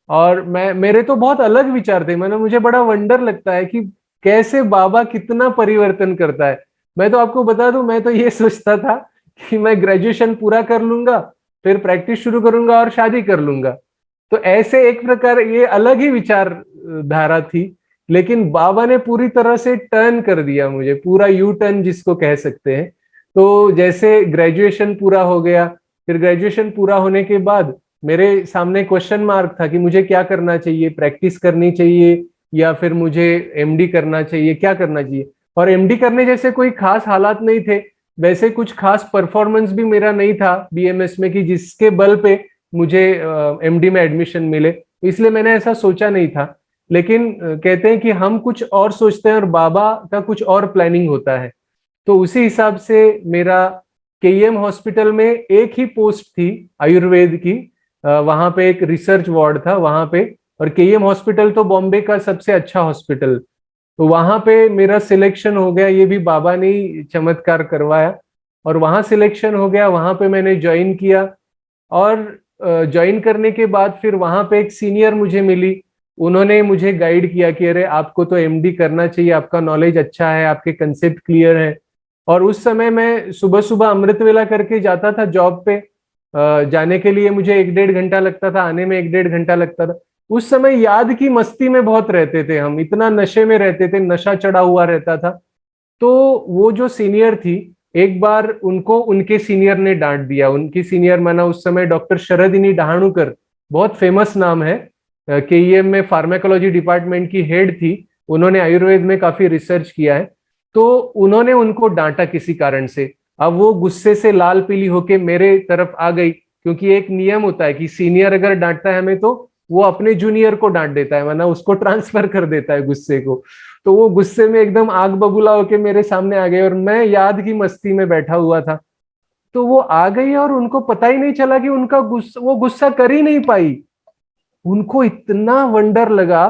और मेरे तो बहुत अलग विचार थे। मुझे बड़ा वंडर लगता है कि कैसे बाबा कितना परिवर्तन करता है। मैं तो आपको बता दूं, मैं तो ये सोचता था कि मैं ग्रेजुएशन पूरा कर लूंगा, फिर प्रैक्टिस शुरू करूंगा और शादी कर लूंगा। तो ऐसे एक प्रकार ये अलग ही विचार धारा थी। लेकिन बाबा ने पूरी तरह से टर्न कर दिया मुझे, पूरा यू टर्न जिसको कह सकते हैं। तो जैसे ग्रेजुएशन पूरा हो गया, फिर ग्रेजुएशन पूरा होने के बाद मेरे सामने क्वेश्चन मार्क था कि मुझे क्या करना चाहिए, प्रैक्टिस करनी चाहिए या फिर मुझे एमडी करना चाहिए, क्या करना चाहिए। और एमडी करने जैसे कोई खास हालात नहीं थे, वैसे कुछ खास परफॉर्मेंस भी मेरा नहीं था बीएमएस में कि जिसके बल पे मुझे एमडी में एडमिशन मिले, इसलिए मैंने ऐसा सोचा नहीं था। लेकिन कहते हैं कि हम कुछ और सोचते हैं और बाबा का कुछ और प्लानिंग होता है। तो उसी हिसाब से मेरा केईएम हॉस्पिटल में एक ही पोस्ट थी आयुर्वेद की, वहां पे एक रिसर्च वार्ड था वहां पे। और केईएम हॉस्पिटल तो बॉम्बे का सबसे अच्छा हॉस्पिटल, तो वहां पे मेरा सिलेक्शन हो गया। ये भी बाबा ने ही चमत्कार करवाया, और वहां सिलेक्शन हो गया। वहां पे मैंने ज्वाइन किया, और ज्वाइन करने के बाद फिर वहां पे एक सीनियर मुझे मिली। उन्होंने मुझे गाइड किया कि अरे आपको तो एमडी करना चाहिए, आपका नॉलेज अच्छा है, आपके कंसेप्ट क्लियर है। और उस समय मैं सुबह सुबह अमृत वेला करके जाता था जॉब पे। जाने के लिए मुझे 1-1.5 घंटा लगता था, आने में 1-1.5 घंटा लगता था। उस समय याद की मस्ती में बहुत रहते थे हम, इतना नशे में रहते थे, नशा चढ़ा हुआ रहता था। तो वो जो सीनियर थी, एक बार उनको उनके सीनियर ने डांट दिया। उनकी सीनियर माना उस समय डॉक्टर शरदिनी डहाणुकर, बहुत फेमस नाम है, केईएम में फार्माकोलॉजी डिपार्टमेंट की हेड थी। उन्होंने आयुर्वेद में काफी रिसर्च किया है। तो उन्होंने उनको डांटा किसी कारण से। अब वो गुस्से से लाल पीली होके मेरे तरफ आ गई, क्योंकि एक नियम होता है कि सीनियर अगर डांटता है हमें तो वो अपने जूनियर को डांट देता है, वरना उसको ट्रांसफर कर देता है गुस्से को। तो वो गुस्से में एकदम आग बबूला होके मेरे सामने आ गए और मैं याद की मस्ती में बैठा हुआ था। तो वो आ गई और उनको पता ही नहीं चला कि उनका गुस्सा, वो गुस्सा कर ही नहीं पाई। उनको इतना वंडर लगा।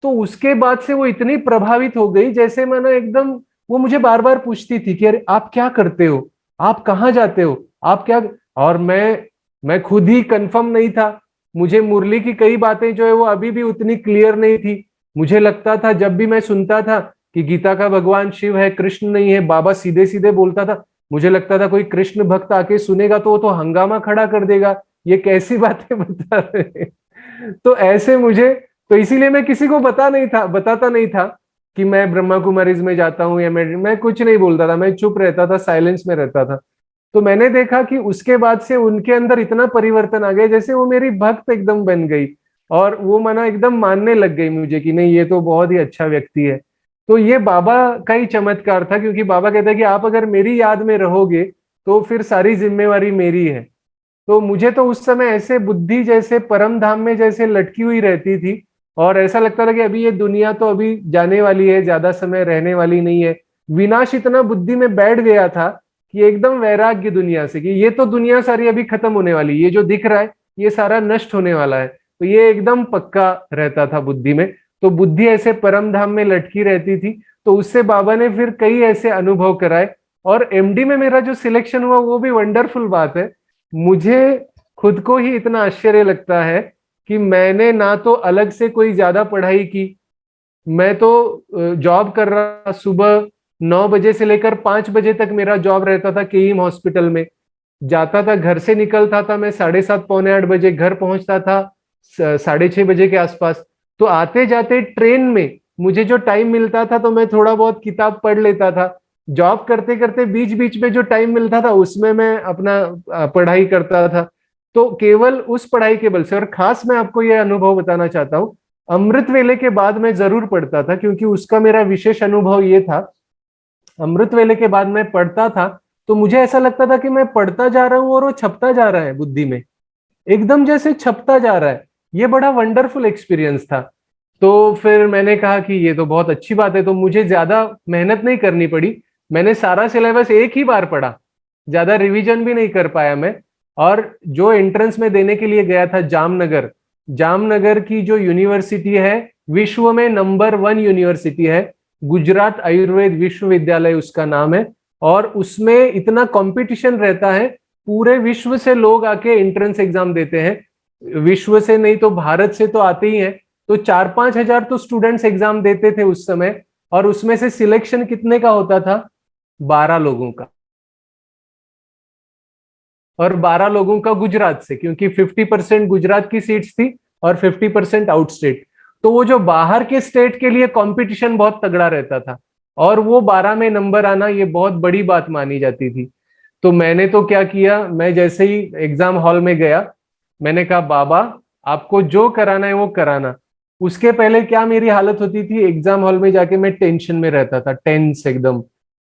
तो उसके बाद से वो इतनी प्रभावित हो गई, जैसे मानो एकदम वो मुझे बार बार पूछती थी कि अरे आप क्या करते हो, आप कहाँ जाते हो, आप क्या। और मैं खुद ही कंफर्म नहीं था। मुझे मुरली की कई बातें जो है वो अभी भी उतनी क्लियर नहीं थी। मुझे लगता था, जब भी मैं सुनता था कि गीता का भगवान शिव है, कृष्ण नहीं है, बाबा सीधे सीधे बोलता था, मुझे लगता था कोई कृष्ण भक्त आके सुनेगा तो वो तो हंगामा खड़ा कर देगा, ये कैसी बातें बता रहे हैं। तो ऐसे मुझे, तो इसीलिए मैं किसी को बताता नहीं था कि मैं ब्रह्मा कुमारीज में जाता हूँ, या मैं कुछ नहीं बोलता था, मैं चुप रहता था, साइलेंस में रहता था। तो मैंने देखा कि उसके बाद से उनके अंदर इतना परिवर्तन आ गया, जैसे वो मेरी भक्त एकदम बन गई, और वो मना एकदम मानने लग गई मुझे कि नहीं, ये तो बहुत ही अच्छा व्यक्ति है। तो ये बाबा का ही चमत्कार था, क्योंकि बाबा कहते हैं कि आप अगर मेरी याद में रहोगे तो फिर सारी जिम्मेवारी मेरी है। तो मुझे तो उस समय ऐसे बुद्धि जैसे परम धाम में जैसे लटकी हुई रहती थी, और ऐसा लगता था कि अभी ये दुनिया तो अभी जाने वाली है, ज्यादा समय रहने वाली नहीं है। विनाश इतना बुद्धि में बैठ गया था कि एकदम वैराग्य दुनिया से, कि ये तो दुनिया सारी अभी खत्म होने वाली, ये जो दिख रहा है ये सारा नष्ट होने वाला है। तो ये एकदम पक्का रहता था बुद्धि में। तो बुद्धि ऐसे परम धाम में लटकी रहती थी। तो उससे बाबा ने फिर कई ऐसे अनुभव कराए, और एमडी में मेरा जो सिलेक्शन हुआ वो भी वंडरफुल बात है। मुझे खुद को ही इतना आश्चर्य लगता है कि मैंने ना तो अलग से कोई ज्यादा पढ़ाई की, मैं तो जॉब कर रहा, सुबह 9 बजे से लेकर 5 बजे तक मेरा जॉब रहता था केईम हॉस्पिटल में। जाता था, घर से निकलता था मैं 7:30 पौने 8 बजे, घर पहुंचता था 6:30 बजे के आसपास। तो आते जाते ट्रेन में मुझे जो टाइम मिलता था तो मैं थोड़ा बहुत किताब पढ़ लेता था। जॉब करते करते बीच बीच में जो टाइम मिलता था उसमें मैं अपना पढ़ाई करता था। तो केवल उस पढ़ाई के बल से, और खास मैं आपको यह अनुभव बताना चाहता हूँ, अमृत वेले के बाद मैं जरूर पढ़ता था, क्योंकि उसका मेरा विशेष अनुभव ये था। अमृत वेले के बाद मैं पढ़ता था तो मुझे ऐसा लगता था कि मैं पढ़ता जा रहा हूं और वो छपता जा रहा है बुद्धि में, एकदम जैसे छपता जा रहा है। ये बड़ा वंडरफुल एक्सपीरियंस था। तो फिर मैंने कहा कि ये तो बहुत अच्छी बात है, तो मुझे ज्यादा मेहनत नहीं करनी पड़ी। मैंने सारा सिलेबस एक ही बार पढ़ा, ज्यादा रिवीजन भी नहीं कर पाया मैं। और जो एंट्रेंस में देने के लिए गया था जामनगर, जामनगर की जो यूनिवर्सिटी है, विश्व में नंबर 1 यूनिवर्सिटी है, गुजरात आयुर्वेद विश्वविद्यालय उसका नाम है। और उसमें इतना कंपटीशन रहता है, पूरे विश्व से लोग आके एंट्रेंस एग्जाम देते हैं। विश्व से नहीं तो भारत से तो आते ही हैं। तो 4-5 हजार तो स्टूडेंट्स एग्जाम देते थे उस समय, और उसमें से सिलेक्शन कितने का होता था? 12 लोगों का। और 12 लोगों का गुजरात से, क्योंकि 50% गुजरात की सीट्स थी और 50% आउट स्टेट। तो वो जो बाहर के स्टेट के लिए कंपटीशन बहुत तगड़ा रहता था, और वो 12 में नंबर आना ये बहुत बड़ी बात मानी जाती थी। तो मैंने तो क्या किया, मैं जैसे ही एग्जाम हॉल में गया, मैंने कहा बाबा आपको जो कराना है वो कराना। उसके पहले क्या मेरी हालत होती थी, एग्जाम हॉल में जाके मैं टेंशन में रहता था, टेंस एकदम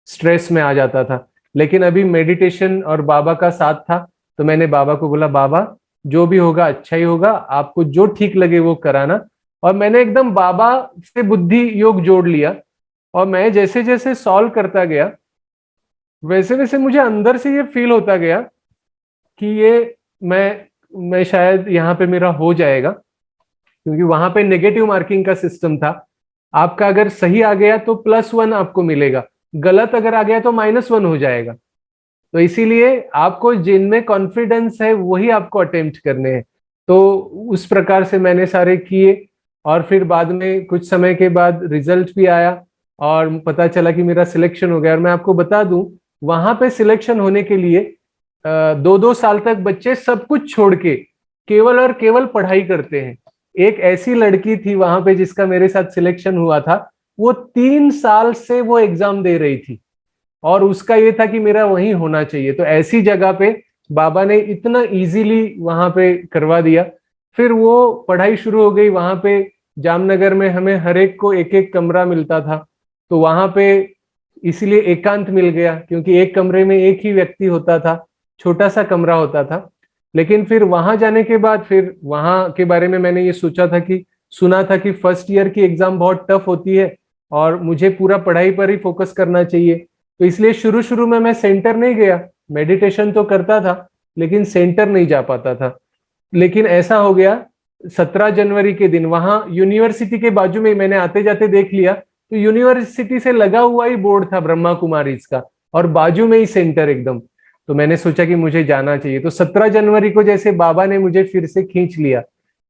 स्ट्रेस में आ जाता था। लेकिन अभी मेडिटेशन और बाबा का साथ था, तो मैंने बाबा को बोला बाबा जो भी होगा अच्छा ही होगा, आपको जो ठीक लगे वो कराना। और मैंने एकदम बाबा से बुद्धि योग जोड़ लिया, और मैं जैसे जैसे सॉल्व करता गया वैसे वैसे मुझे अंदर से ये फील होता गया कि ये मैं शायद यहाँ पे मेरा हो जाएगा, क्योंकि वहां पे नेगेटिव मार्किंग का सिस्टम था। आपका अगर सही आ गया तो +1 आपको मिलेगा, गलत अगर आ गया तो -1 हो जाएगा। तो इसीलिए आपको जिनमें कॉन्फिडेंस है वही आपको अटेम्प्ट करने हैं। तो उस प्रकार से मैंने सारे किए, और फिर बाद में कुछ समय के बाद रिजल्ट भी आया और पता चला कि मेरा सिलेक्शन हो गया। और मैं आपको बता दूं, वहां पे सिलेक्शन होने के लिए 2-2 साल तक बच्चे सब कुछ छोड़ के केवल और केवल पढ़ाई करते हैं। एक ऐसी लड़की थी वहां पे जिसका मेरे साथ सिलेक्शन हुआ था, वो 3 साल से वो एग्जाम दे रही थी, और उसका ये था कि मेरा वहीं होना चाहिए। तो ऐसी जगह पे बाबा ने इतना इजीली वहां पे करवा दिया। फिर वो पढ़ाई शुरू हो गई वहां पे। जामनगर में हमें हर एक को एक एक कमरा मिलता था, तो वहां पे इसीलिए एकांत मिल गया, क्योंकि एक कमरे में एक ही व्यक्ति होता था, छोटा सा कमरा होता था। लेकिन फिर वहां जाने के बाद फिर वहां के बारे में मैंने ये सोचा था कि सुना था कि फर्स्ट ईयर की एग्जाम बहुत टफ होती है और मुझे पूरा पढ़ाई पर ही फोकस करना चाहिए। तो इसलिए शुरू शुरू में मैं सेंटर नहीं गया, मेडिटेशन तो करता था लेकिन सेंटर नहीं जा पाता था। लेकिन ऐसा हो गया 17 जनवरी के दिन वहां यूनिवर्सिटी के बाजू में मैंने आते जाते देख लिया, तो यूनिवर्सिटी से लगा हुआ ही बोर्ड था ब्रह्मा कुमारीज का और बाजू में ही सेंटर एकदम। तो मैंने सोचा कि मुझे जाना चाहिए। तो 17 जनवरी को जैसे बाबा ने मुझे फिर से खींच लिया।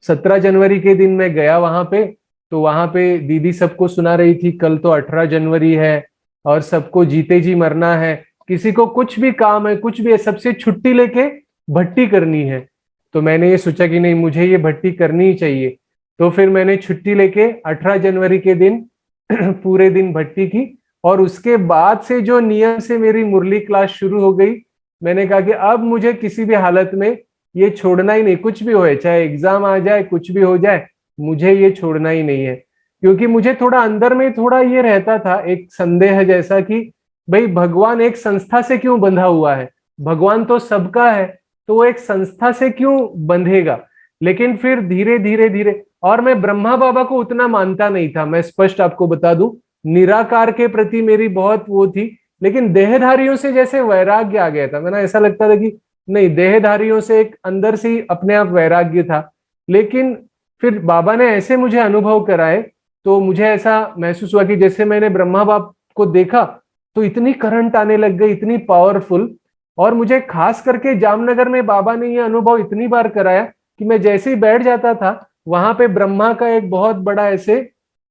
17 जनवरी के दिन मैं गया वहां पे, तो वहां पे दीदी सबको सुना रही थी कल तो 18 जनवरी है और सबको जीते जी मरना है, किसी को कुछ भी काम है कुछ भी है, सबसे छुट्टी लेके भट्टी करनी है। तो मैंने ये सोचा कि नहीं, मुझे ये भट्टी करनी ही चाहिए। तो फिर मैंने छुट्टी लेके 18 जनवरी के दिन पूरे दिन भट्टी की और उसके बाद से जो नियम से मेरी मुरली क्लास शुरू हो गई, मैंने कहा कि अब मुझे किसी भी हालत में ये छोड़ना ही नहीं, कुछ भी होए, चाहे एग्जाम आ जाए कुछ भी हो जाए, मुझे ये छोड़ना ही नहीं है। क्योंकि मुझे थोड़ा अंदर में थोड़ा ये रहता था एक संदेह जैसा कि भाई भगवान एक संस्था से क्यों बंधा हुआ है, भगवान तो सबका है तो वो एक संस्था से क्यों बंधेगा। लेकिन फिर धीरे धीरे धीरे, और मैं ब्रह्मा बाबा को उतना मानता नहीं था, मैं स्पष्ट आपको बता दूं, निराकार के प्रति मेरी बहुत वो थी, लेकिन देहधारियों से जैसे वैराग्य आ गया था। मैंने ऐसा लगता था कि नहीं, देहधारियों से एक अंदर से ही अपने आप वैराग्य था। लेकिन फिर बाबा ने ऐसे मुझे अनुभव कराए तो मुझे ऐसा महसूस हुआ कि जैसे मैंने ब्रह्मा बाप को देखा तो इतनी करंट आने लग गई, इतनी पावरफुल। और मुझे खास करके जामनगर में बाबा ने ये अनुभव इतनी बार कराया कि मैं जैसे ही बैठ जाता था वहां पे ब्रह्मा का एक बहुत बड़ा ऐसे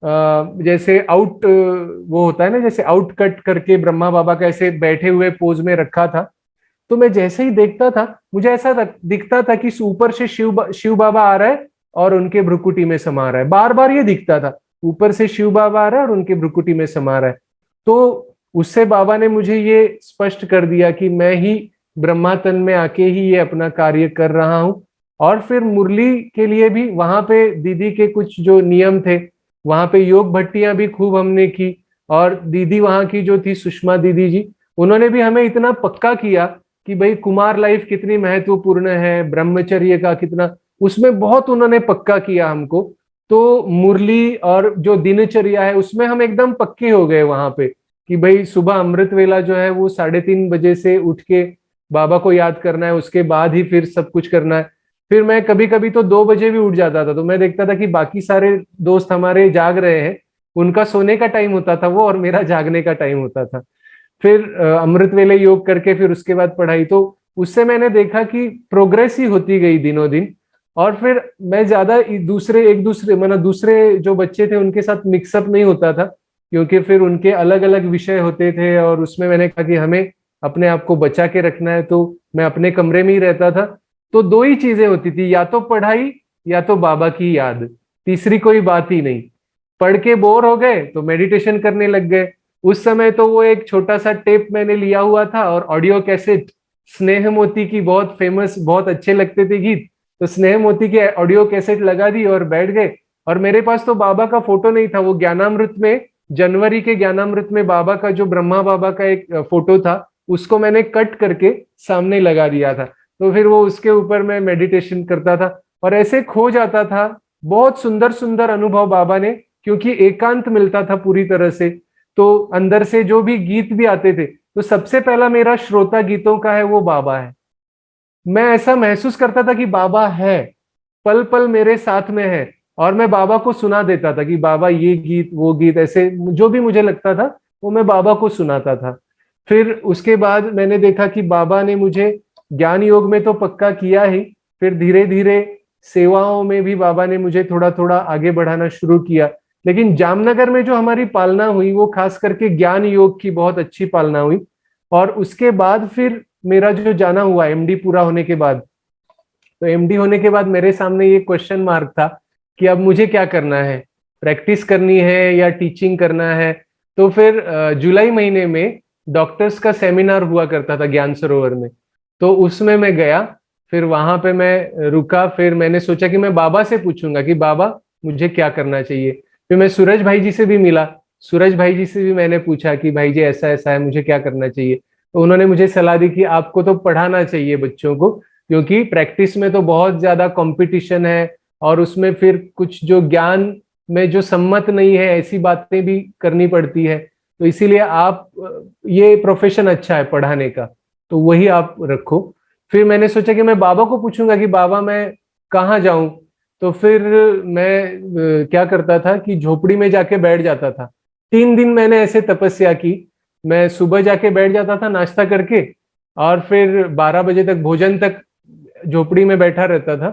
जैसे आउट वो होता है ना, जैसे आउट कट करके ब्रह्मा बाबा का ऐसे बैठे हुए पोज में रखा था। तो मैं जैसे ही देखता था मुझे ऐसा दिखता था कि ऊपर से शिव बाबा आ रहा है और उनके भ्रुकुटी में समा रहा है, बार बार ये दिखता था, ऊपर से शिव बाबा आ रहा है और उनके भ्रुकुटी में समा रहा है। तो उससे बाबा ने मुझे ये स्पष्ट कर दिया कि मैं ही ब्रह्मा तन में आके ही ये अपना कार्य कर रहा हूं। और फिर मुरली के लिए भी वहां पे दीदी के कुछ जो नियम थे, वहां पे योग भट्टियां भी खूब हमने की। और दीदी वहां की जो थी सुषमा दीदी जी, उन्होंने भी हमें इतना पक्का किया कि भाई कुमार लाइफ कितनी महत्वपूर्ण है, ब्रह्मचर्य का कितना, उसमें बहुत उन्होंने पक्का किया हमको। तो मुरली और जो दिनचर्या है उसमें हम एकदम पक्के हो गए वहां पे कि भाई सुबह अमृत वेला जो है वो 3:30 बजे से उठ के बाबा को याद करना है, उसके बाद ही फिर सब कुछ करना है। फिर मैं कभी कभी तो 2 बजे भी उठ जाता था, तो मैं देखता था कि बाकी सारे दोस्त हमारे जाग रहे हैं, उनका सोने का टाइम होता था वो और मेरा जागने का टाइम होता था। फिर अमृत वेले योग करके फिर उसके बाद पढ़ाई, तो उससे मैंने देखा कि प्रोग्रेस ही होती गई दिनों दिन। और फिर मैं ज्यादा दूसरे जो बच्चे थे उनके साथ मिक्सअप नहीं होता था, क्योंकि फिर उनके अलग अलग विषय होते थे और उसमें मैंने कहा कि हमें अपने आप को बचा के रखना है, तो मैं अपने कमरे में ही रहता था। तो 2 ही चीजें होती थी, या तो पढ़ाई या तो बाबा की याद, तीसरी कोई बात ही नहीं। पढ़ के बोर हो गए तो मेडिटेशन करने लग गए। उस समय तो वो एक छोटा सा टेप मैंने लिया हुआ था और ऑडियो कैसेट, स्नेह मोती की बहुत फेमस, बहुत अच्छे लगते थे गीत, तो स्नेह मोती की ऑडियो कैसेट लगा दी और बैठ गए। और मेरे पास तो बाबा का फोटो नहीं था, वो ज्ञानामृत में, जनवरी के ज्ञानामृत में बाबा का जो ब्रह्मा बाबा का एक फोटो था उसको मैंने कट करके सामने लगा दिया था। तो फिर वो उसके ऊपर मैं मेडिटेशन करता था और ऐसे खो जाता था। बहुत सुंदर सुंदर अनुभव बाबा ने, क्योंकि एकांत मिलता था पूरी तरह से। तो अंदर से जो भी गीत भी आते थे तो सबसे पहला मेरा श्रोता गीतों का है वो बाबा है। मैं ऐसा महसूस करता था कि बाबा है, पल पल मेरे साथ में है, और मैं बाबा को सुना देता था कि बाबा ये गीत वो गीत, ऐसे जो भी मुझे लगता था वो मैं बाबा को सुनाता था। फिर उसके बाद मैंने देखा कि बाबा ने मुझे ज्ञान योग में तो पक्का किया ही, फिर धीरे धीरे सेवाओं में भी बाबा ने मुझे थोड़ा थोड़ा आगे बढ़ाना शुरू किया। लेकिन जामनगर में जो हमारी पालना हुई वो खास करके ज्ञान योग की बहुत अच्छी पालना हुई। और उसके बाद फिर मेरा जो जाना हुआ एमडी पूरा होने के बाद, तो एमडी होने के बाद मेरे सामने ये क्वेश्चन मार्क था कि अब मुझे क्या करना है, प्रैक्टिस करनी है या टीचिंग करना है। तो फिर जुलाई महीने में डॉक्टर्स का सेमिनार हुआ करता था ज्ञान सरोवर में, तो उसमें मैं गया। फिर वहां पे मैं रुका, फिर मैंने सोचा कि मैं बाबा से पूछूंगा कि बाबा मुझे क्या करना चाहिए। फिर मैं सूरज भाई जी से भी मिला, सूरज भाई जी से भी मैंने पूछा कि भाई जी ऐसा ऐसा है, मुझे क्या करना चाहिए। तो उन्होंने मुझे सलाह दी कि आपको तो पढ़ाना चाहिए बच्चों को, क्योंकि प्रैक्टिस में तो बहुत ज्यादा कंपटीशन है और उसमें फिर कुछ जो ज्ञान में जो सम्मत नहीं है ऐसी बातें भी करनी पड़ती है। तो इसीलिए आप ये प्रोफेशन अच्छा है पढ़ाने का, तो वही आप रखो। फिर मैंने सोचा कि मैं बाबा को पूछूंगा कि बाबा मैं कहाँ जाऊं। तो फिर मैं क्या करता था कि झोपड़ी में जाके बैठ जाता था। 3 दिन मैंने ऐसे तपस्या की। मैं सुबह जाके बैठ जाता था नाश्ता करके, और फिर 12 बजे तक भोजन तक झोपड़ी में बैठा रहता था।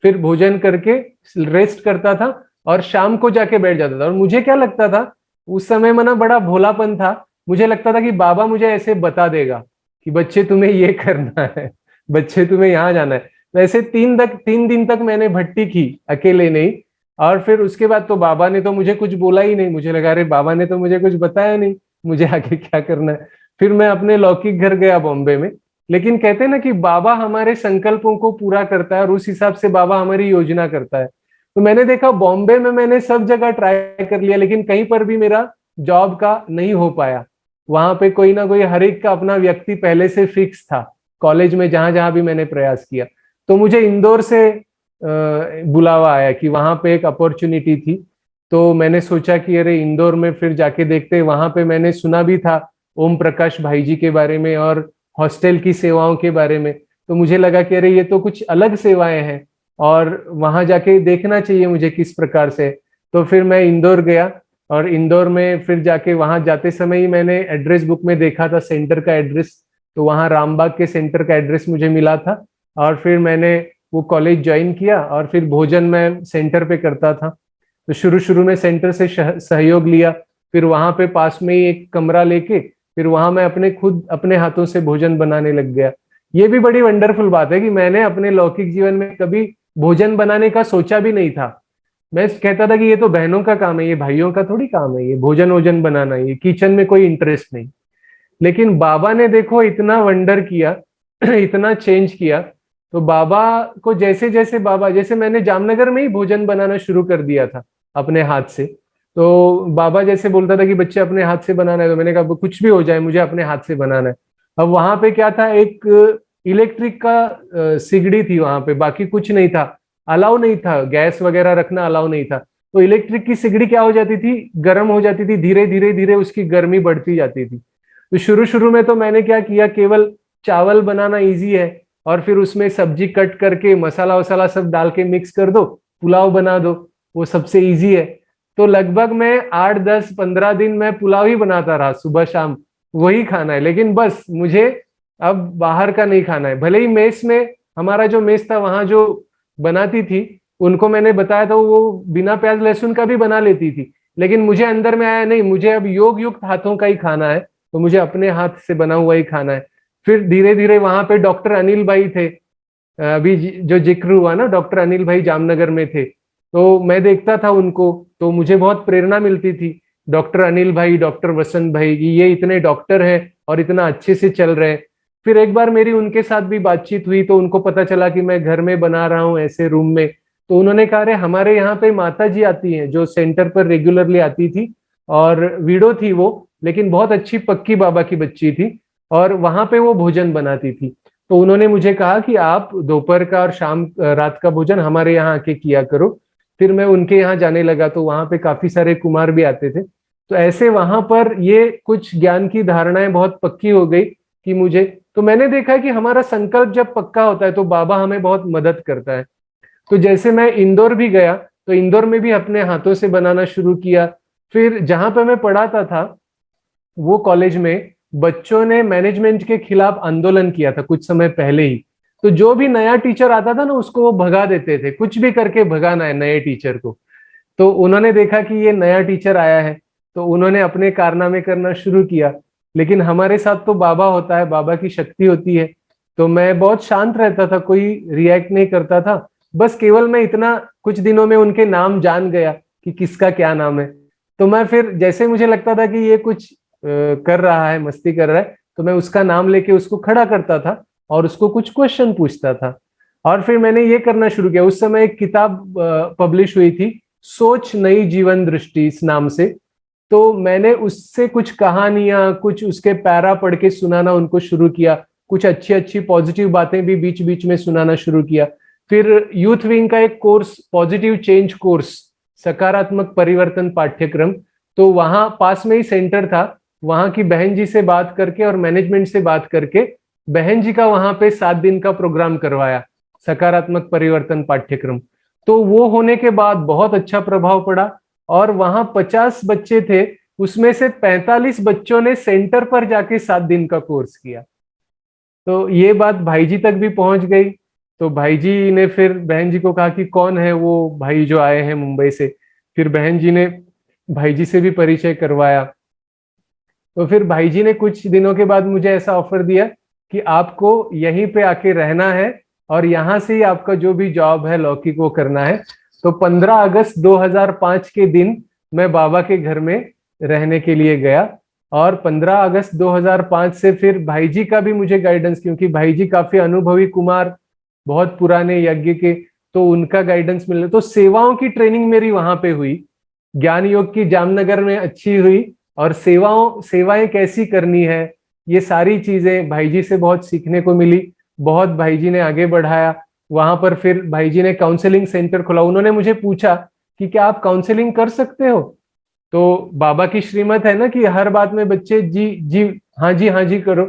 फिर भोजन करके रेस्ट करता था और शाम को जाके बैठ जाता था। और मुझे क्या लगता था उस समय, मना बड़ा भोलापन था, मुझे लगता था कि बाबा मुझे ऐसे बता देगा कि बच्चे तुम्हें ये करना है, बच्चे तुम्हें यहाँ जाना है। वैसे 3 दिन तक मैंने भट्टी की अकेले नहीं। और फिर उसके बाद तो बाबा ने तो मुझे कुछ बोला ही नहीं। मुझे लगा अरे बाबा ने तो मुझे कुछ बताया नहीं, मुझे आगे क्या करना है। फिर मैं अपने लौकिक घर गया बॉम्बे में। लेकिन कहते हैं ना कि बाबा हमारे संकल्पों को पूरा करता है और उस हिसाब से बाबा हमारी योजना करता है। तो मैंने देखा बॉम्बे में मैंने सब जगह ट्राई कर लिया, लेकिन कहीं पर भी मेरा जॉब का नहीं हो पाया। वहां पे कोई ना कोई, हर एक का अपना व्यक्ति पहले से फिक्स था। कॉलेज में जहां जहां भी मैंने प्रयास किया, तो मुझे इंदौर से बुलावा आया कि वहां पे एक अपॉर्चुनिटी थी। तो मैंने सोचा कि अरे इंदौर में फिर जाके देखते। वहां पे मैंने सुना भी था ओम प्रकाश भाई जी के बारे में और हॉस्टल की सेवाओं के बारे में। तो मुझे लगा कि अरे ये तो कुछ अलग सेवाएं हैं और वहां जाके देखना चाहिए मुझे किस प्रकार से। तो फिर मैं इंदौर गया, और इंदौर में फिर जाके वहां जाते समय ही मैंने एड्रेस बुक में देखा था सेंटर का एड्रेस। तो वहां रामबाग के सेंटर का एड्रेस मुझे मिला था, और फिर मैंने वो कॉलेज ज्वाइन किया। और फिर भोजन मैं सेंटर पे करता था। तो शुरू शुरू में सेंटर से सहयोग लिया। फिर वहां पे पास में ही एक कमरा लेके फिर वहां मैं खुद अपने हाथों से भोजन बनाने लग गया। ये भी बड़ी वंडरफुल बात है कि मैंने अपने लौकिक जीवन में कभी भोजन बनाने का सोचा भी नहीं था। मैं कहता था कि ये तो बहनों का काम है, ये भाइयों का थोड़ी काम है, ये भोजन वोजन बनाना, ये किचन में कोई इंटरेस्ट नहीं। लेकिन बाबा ने देखो इतना वंडर किया, इतना चेंज किया। तो बाबा को जैसे जैसे जैसे मैंने जामनगर में ही भोजन बनाना शुरू कर दिया था अपने हाथ से। तो बाबा जैसे बोलता था कि बच्चे अपने हाथ से बनाना है, तो मैंने कहा कुछ भी हो जाए मुझे अपने हाथ से बनाना है। अब वहां पे क्या था, एक इलेक्ट्रिक का सिगड़ी थी वहां पे, बाकी कुछ नहीं था। अलाउ नहीं था, गैस वगैरह रखना अलाउ नहीं था। तो इलेक्ट्रिक की सिगड़ी क्या हो जाती थी, गर्म हो जाती थी, धीरे धीरे धीरे उसकी गर्मी बढ़ती जाती थी। तो शुरू शुरू में तो मैंने क्या किया, केवल चावल बनाना इजी है, और फिर उसमें सब्जी कट करके मसाला वसाला सब डाल के मिक्स कर दो, पुलाव बना दो, वो सबसे इजी है। तो लगभग मैं 8, 10, 15 दिन मैं पुलाव ही बनाता रहा, सुबह शाम वही खाना है। लेकिन बस मुझे अब बाहर का नहीं खाना है। भले ही मेस में, हमारा जो मेस था वहां जो बनाती थी उनको मैंने बताया था वो बिना प्याज लहसुन का भी बना लेती थी, लेकिन मुझे अंदर में आया नहीं, मुझे अब योग युक्त हाथों का ही खाना है, तो मुझे अपने हाथ से बना हुआ ही खाना है। फिर धीरे धीरे वहां पे डॉक्टर अनिल भाई थे, अभी जो जिक्र हुआ ना, डॉक्टर अनिल भाई जामनगर में थे। तो मैं देखता था उनको, तो मुझे बहुत प्रेरणा मिलती थी। डॉक्टर अनिल भाई, डॉक्टर वसंत भाई, ये इतने डॉक्टर हैं और इतना अच्छे से चल रहे हैं। फिर एक बार मेरी उनके साथ भी बातचीत हुई, तो उनको पता चला कि मैं घर में बना रहा हूँ ऐसे रूम में। तो उन्होंने कहा अरे हमारे यहाँ पे माता जी आती हैं जो सेंटर पर रेगुलरली आती थी, और वीडो थी वो, लेकिन बहुत अच्छी पक्की बाबा की बच्ची थी, और वहां पे वो भोजन बनाती थी। तो उन्होंने मुझे कहा कि आप दोपहर का और शाम रात का भोजन हमारे यहाँ आके किया करो। फिर मैं उनके यहाँ जाने लगा, तो वहां पे काफी सारे कुमार भी आते थे। तो ऐसे वहां पर ये कुछ ज्ञान की धारणाएं बहुत पक्की हो गई कि मुझे, तो मैंने देखा कि हमारा संकल्प जब पक्का होता है तो बाबा हमें बहुत मदद करता है। तो जैसे मैं इंदौर भी गया, तो इंदौर में भी अपने हाथों से बनाना शुरू किया। फिर जहां पे मैं पढ़ाता था वो कॉलेज में बच्चों ने मैनेजमेंट के खिलाफ आंदोलन किया था कुछ समय पहले ही। तो जो भी नया टीचर आता था ना, उसको वो भगा देते थे, कुछ भी करके भगाना है नए टीचर को। तो उन्होंने देखा कि ये नया टीचर आया है, तो उन्होंने अपने कारनामे करना शुरू किया। लेकिन हमारे साथ तो बाबा होता है, बाबा की शक्ति होती है। तो मैं बहुत शांत रहता था, कोई रिएक्ट नहीं करता था। बस केवल मैं इतना कुछ दिनों में उनके नाम जान गया कि किसका क्या नाम है। तो मैं फिर जैसे मुझे लगता था कि ये कुछ कर रहा है, मस्ती कर रहा है, तो मैं उसका नाम लेके उसको खड़ा करता था और उसको कुछ क्वेश्चन पूछता था। और फिर मैंने ये करना शुरू किया। उस समय एक किताब पब्लिश हुई थी, सोच नई जीवन दृष्टि इस नाम से। तो मैंने उससे कुछ कहानियां, कुछ उसके पैरा पढ़ के सुनाना उनको शुरू किया। कुछ अच्छी अच्छी पॉजिटिव बातें भी बीच बीच में सुनाना शुरू किया। फिर यूथ विंग का एक कोर्स, पॉजिटिव चेंज कोर्स, सकारात्मक परिवर्तन पाठ्यक्रम, तो वहां पास में ही सेंटर था, वहां की बहन जी से बात करके और मैनेजमेंट से बात करके बहन जी का वहां पे 7 दिन का प्रोग्राम करवाया, सकारात्मक परिवर्तन पाठ्यक्रम। तो वो होने के बाद बहुत अच्छा प्रभाव पड़ा और वहां 50 बच्चे थे, उसमें से 45 बच्चों ने सेंटर पर जाके 7 दिन का कोर्स किया। तो ये बात भाई जी तक भी पहुंच गई। तो भाई जी ने फिर बहन जी को कहा कि कौन है वो भाई जो आए हैं मुंबई से। फिर बहन जी ने भाई जी से भी परिचय करवाया। तो फिर भाई जी ने कुछ दिनों के बाद मुझे ऐसा ऑफर दिया कि आपको यहीं पे आके रहना है और यहाँ से ही आपका जो भी जॉब है लौकिक वो करना है। तो 15 अगस्त 2005 के दिन मैं बाबा के घर में रहने के लिए गया और 15 अगस्त 2005 से फिर भाई जी का भी मुझे गाइडेंस, क्योंकि भाई जी काफी अनुभवी कुमार, बहुत पुराने यज्ञ के, तो उनका गाइडेंस मिलने, तो सेवाओं की ट्रेनिंग मेरी वहां पे हुई। ज्ञान योग की जामनगर में अच्छी हुई और सेवाएं कैसी करनी है, ये सारी चीजें भाई जी से बहुत सीखने को मिली। बहुत भाई जी ने आगे बढ़ाया। वहां पर फिर भाई जी ने काउंसलिंग सेंटर खोला। उन्होंने मुझे पूछा कि क्या आप काउंसलिंग कर सकते हो? तो बाबा की श्रीमत है ना कि हर बात में बच्चे जी जी, हाँ जी करो।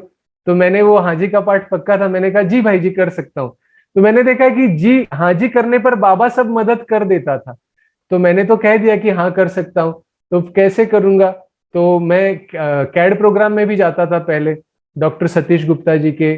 तो मैंने वो हाँ जी का पाठ पक्का था, मैंने कहा जी भाई जी कर सकता हूँ। तो मैंने देखा कि जी हाँ जी करने पर बाबा सब मदद कर देता था, तो मैंने तो कह दिया कि हाँ कर सकता हूँ। तो कैसे करूंगा? तो मैं कैड प्रोग्राम में भी जाता था पहले, डॉक्टर सतीश गुप्ता जी के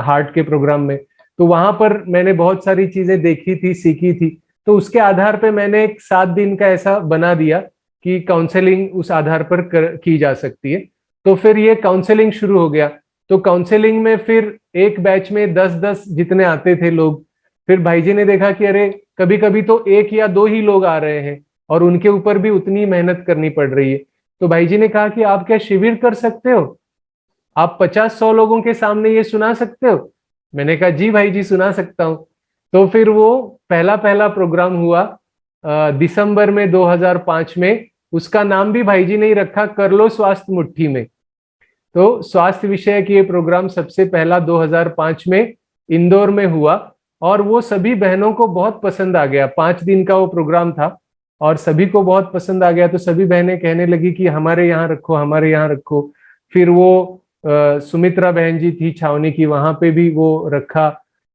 हार्ट के प्रोग्राम में। तो वहां पर मैंने बहुत सारी चीजें देखी थी, सीखी थी। तो उसके आधार पे मैंने एक 7 दिन का ऐसा बना दिया कि काउंसलिंग उस आधार पर की जा सकती है। तो फिर ये काउंसलिंग शुरू हो गया। तो काउंसलिंग में फिर एक बैच में 10-10 जितने आते थे लोग। फिर भाई जी ने देखा कि अरे कभी कभी तो 1 या 2 ही लोग आ रहे हैं और उनके ऊपर भी उतनी मेहनत करनी पड़ रही है। तो भाई जी ने कहा कि आप क्या शिविर कर सकते हो? आप 50-100 लोगों के सामने ये सुना सकते हो? मैंने कहा जी भाई जी सुना सकता हूँ। तो फिर वो पहला प्रोग्राम हुआ दिसंबर में 2005 में। उसका नाम भी भाई जी ने ही रखा, कर लो स्वास्थ्य मुट्ठी में। तो स्वास्थ्य विषय की ये प्रोग्राम सबसे पहला 2005 में इंदौर में हुआ और वो सभी बहनों को बहुत पसंद आ गया। 5 दिन का वो प्रोग्राम था और सभी को बहुत पसंद आ गया। तो सभी बहनें कहने लगी कि हमारे यहाँ रखो, हमारे यहाँ रखो। फिर वो सुमित्रा बहन जी थी छावनी की, वहां पे भी वो रखा।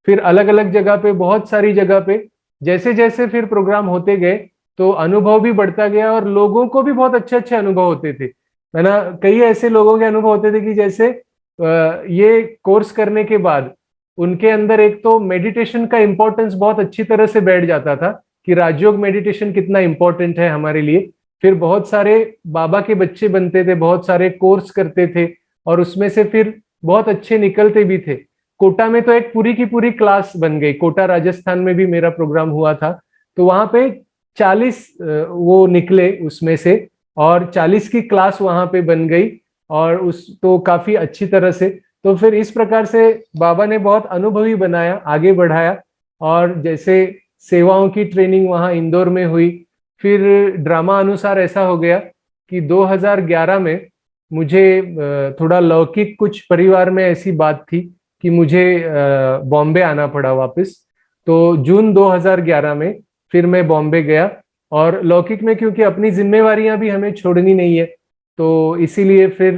फिर अलग अलग जगह पे, बहुत सारी जगह पे, जैसे जैसे फिर प्रोग्राम होते गए तो अनुभव भी बढ़ता गया और लोगों को भी बहुत अच्छे अच्छे अनुभव होते थे। है ना, कई ऐसे लोगों के अनुभव होते थे कि जैसे ये कोर्स करने के बाद उनके अंदर एक तो मेडिटेशन का इंपॉर्टेंस बहुत अच्छी तरह से बैठ जाता था कि राजयोग मेडिटेशन कितना इंपॉर्टेंट है हमारे लिए। फिर बहुत सारे बाबा के बच्चे बनते थे, बहुत सारे कोर्स करते थे और उसमें से फिर बहुत अच्छे निकलते भी थे। कोटा में तो एक पूरी की पूरी क्लास बन गई। कोटा राजस्थान में भी मेरा प्रोग्राम हुआ था, तो वहां पे 40 वो निकले उसमें से और 40 की क्लास वहां पे बन गई और उस तो काफी अच्छी तरह से। तो फिर इस प्रकार से बाबा ने बहुत अनुभवी बनाया, आगे बढ़ाया। और जैसे सेवाओं की ट्रेनिंग वहां इंदौर में हुई। फिर ड्रामा अनुसार ऐसा हो गया कि 2011 में मुझे थोड़ा लौकिक, कुछ परिवार में ऐसी बात थी कि मुझे बॉम्बे आना पड़ा वापस। तो जून 2011 में फिर मैं बॉम्बे गया और लौकिक में क्योंकि अपनी जिम्मेवारियां भी हमें छोड़नी नहीं है, तो इसीलिए फिर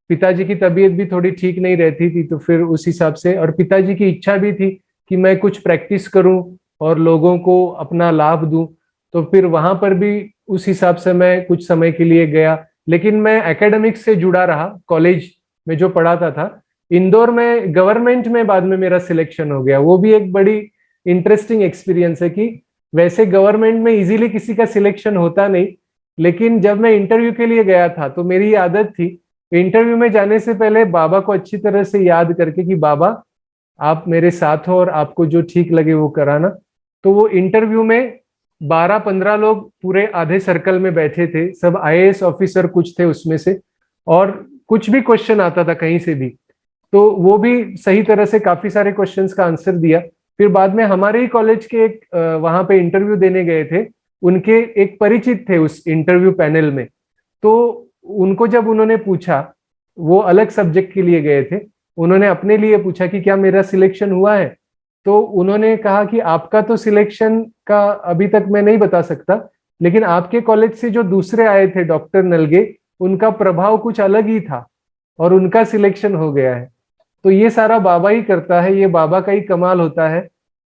पिताजी की तबीयत भी थोड़ी ठीक नहीं रहती थी। तो फिर उस हिसाब से, और पिताजी की इच्छा भी थी कि मैं कुछ प्रैक्टिस करूं और लोगों को अपना लाभ दूं। तो फिर वहां पर भी उस हिसाब से मैं कुछ समय के लिए गया। लेकिन मैं एकेडमिक्स से जुड़ा रहा, कॉलेज में जो पढ़ाता था। इंदौर में गवर्नमेंट में बाद में मेरा सिलेक्शन हो गया। वो भी एक बड़ी इंटरेस्टिंग एक्सपीरियंस है कि वैसे गवर्नमेंट में इजीली किसी का सिलेक्शन होता नहीं, लेकिन जब मैं इंटरव्यू के लिए गया था तो मेरी ये आदत थी इंटरव्यू में जाने से पहले बाबा को अच्छी तरह से याद करके कि बाबा आप मेरे साथ हो और आपको जो ठीक लगे वो कराना। तो वो इंटरव्यू में 12-15 लोग पूरे आधे सर्कल में बैठे थे, सब आईएएस ऑफिसर कुछ थे उसमें से, और कुछ भी क्वेश्चन आता था कहीं से भी तो वो भी सही तरह से काफी सारे क्वेश्चंस का आंसर दिया। फिर बाद में हमारे ही कॉलेज के एक वहां पे इंटरव्यू देने गए थे, उनके एक परिचित थे उस इंटरव्यू पैनल में। तो उनको जब उन्होंने पूछा, वो अलग सब्जेक्ट के लिए गए थे, उन्होंने अपने लिए पूछा कि क्या मेरा सिलेक्शन हुआ है। तो उन्होंने कहा कि आपका तो सिलेक्शन का अभी तक मैं नहीं बता सकता, लेकिन आपके कॉलेज से जो दूसरे आए थे डॉक्टर नलगे, उनका प्रभाव कुछ अलग ही था और उनका सिलेक्शन हो गया है। तो ये सारा बाबा ही करता है, ये बाबा का ही कमाल होता है,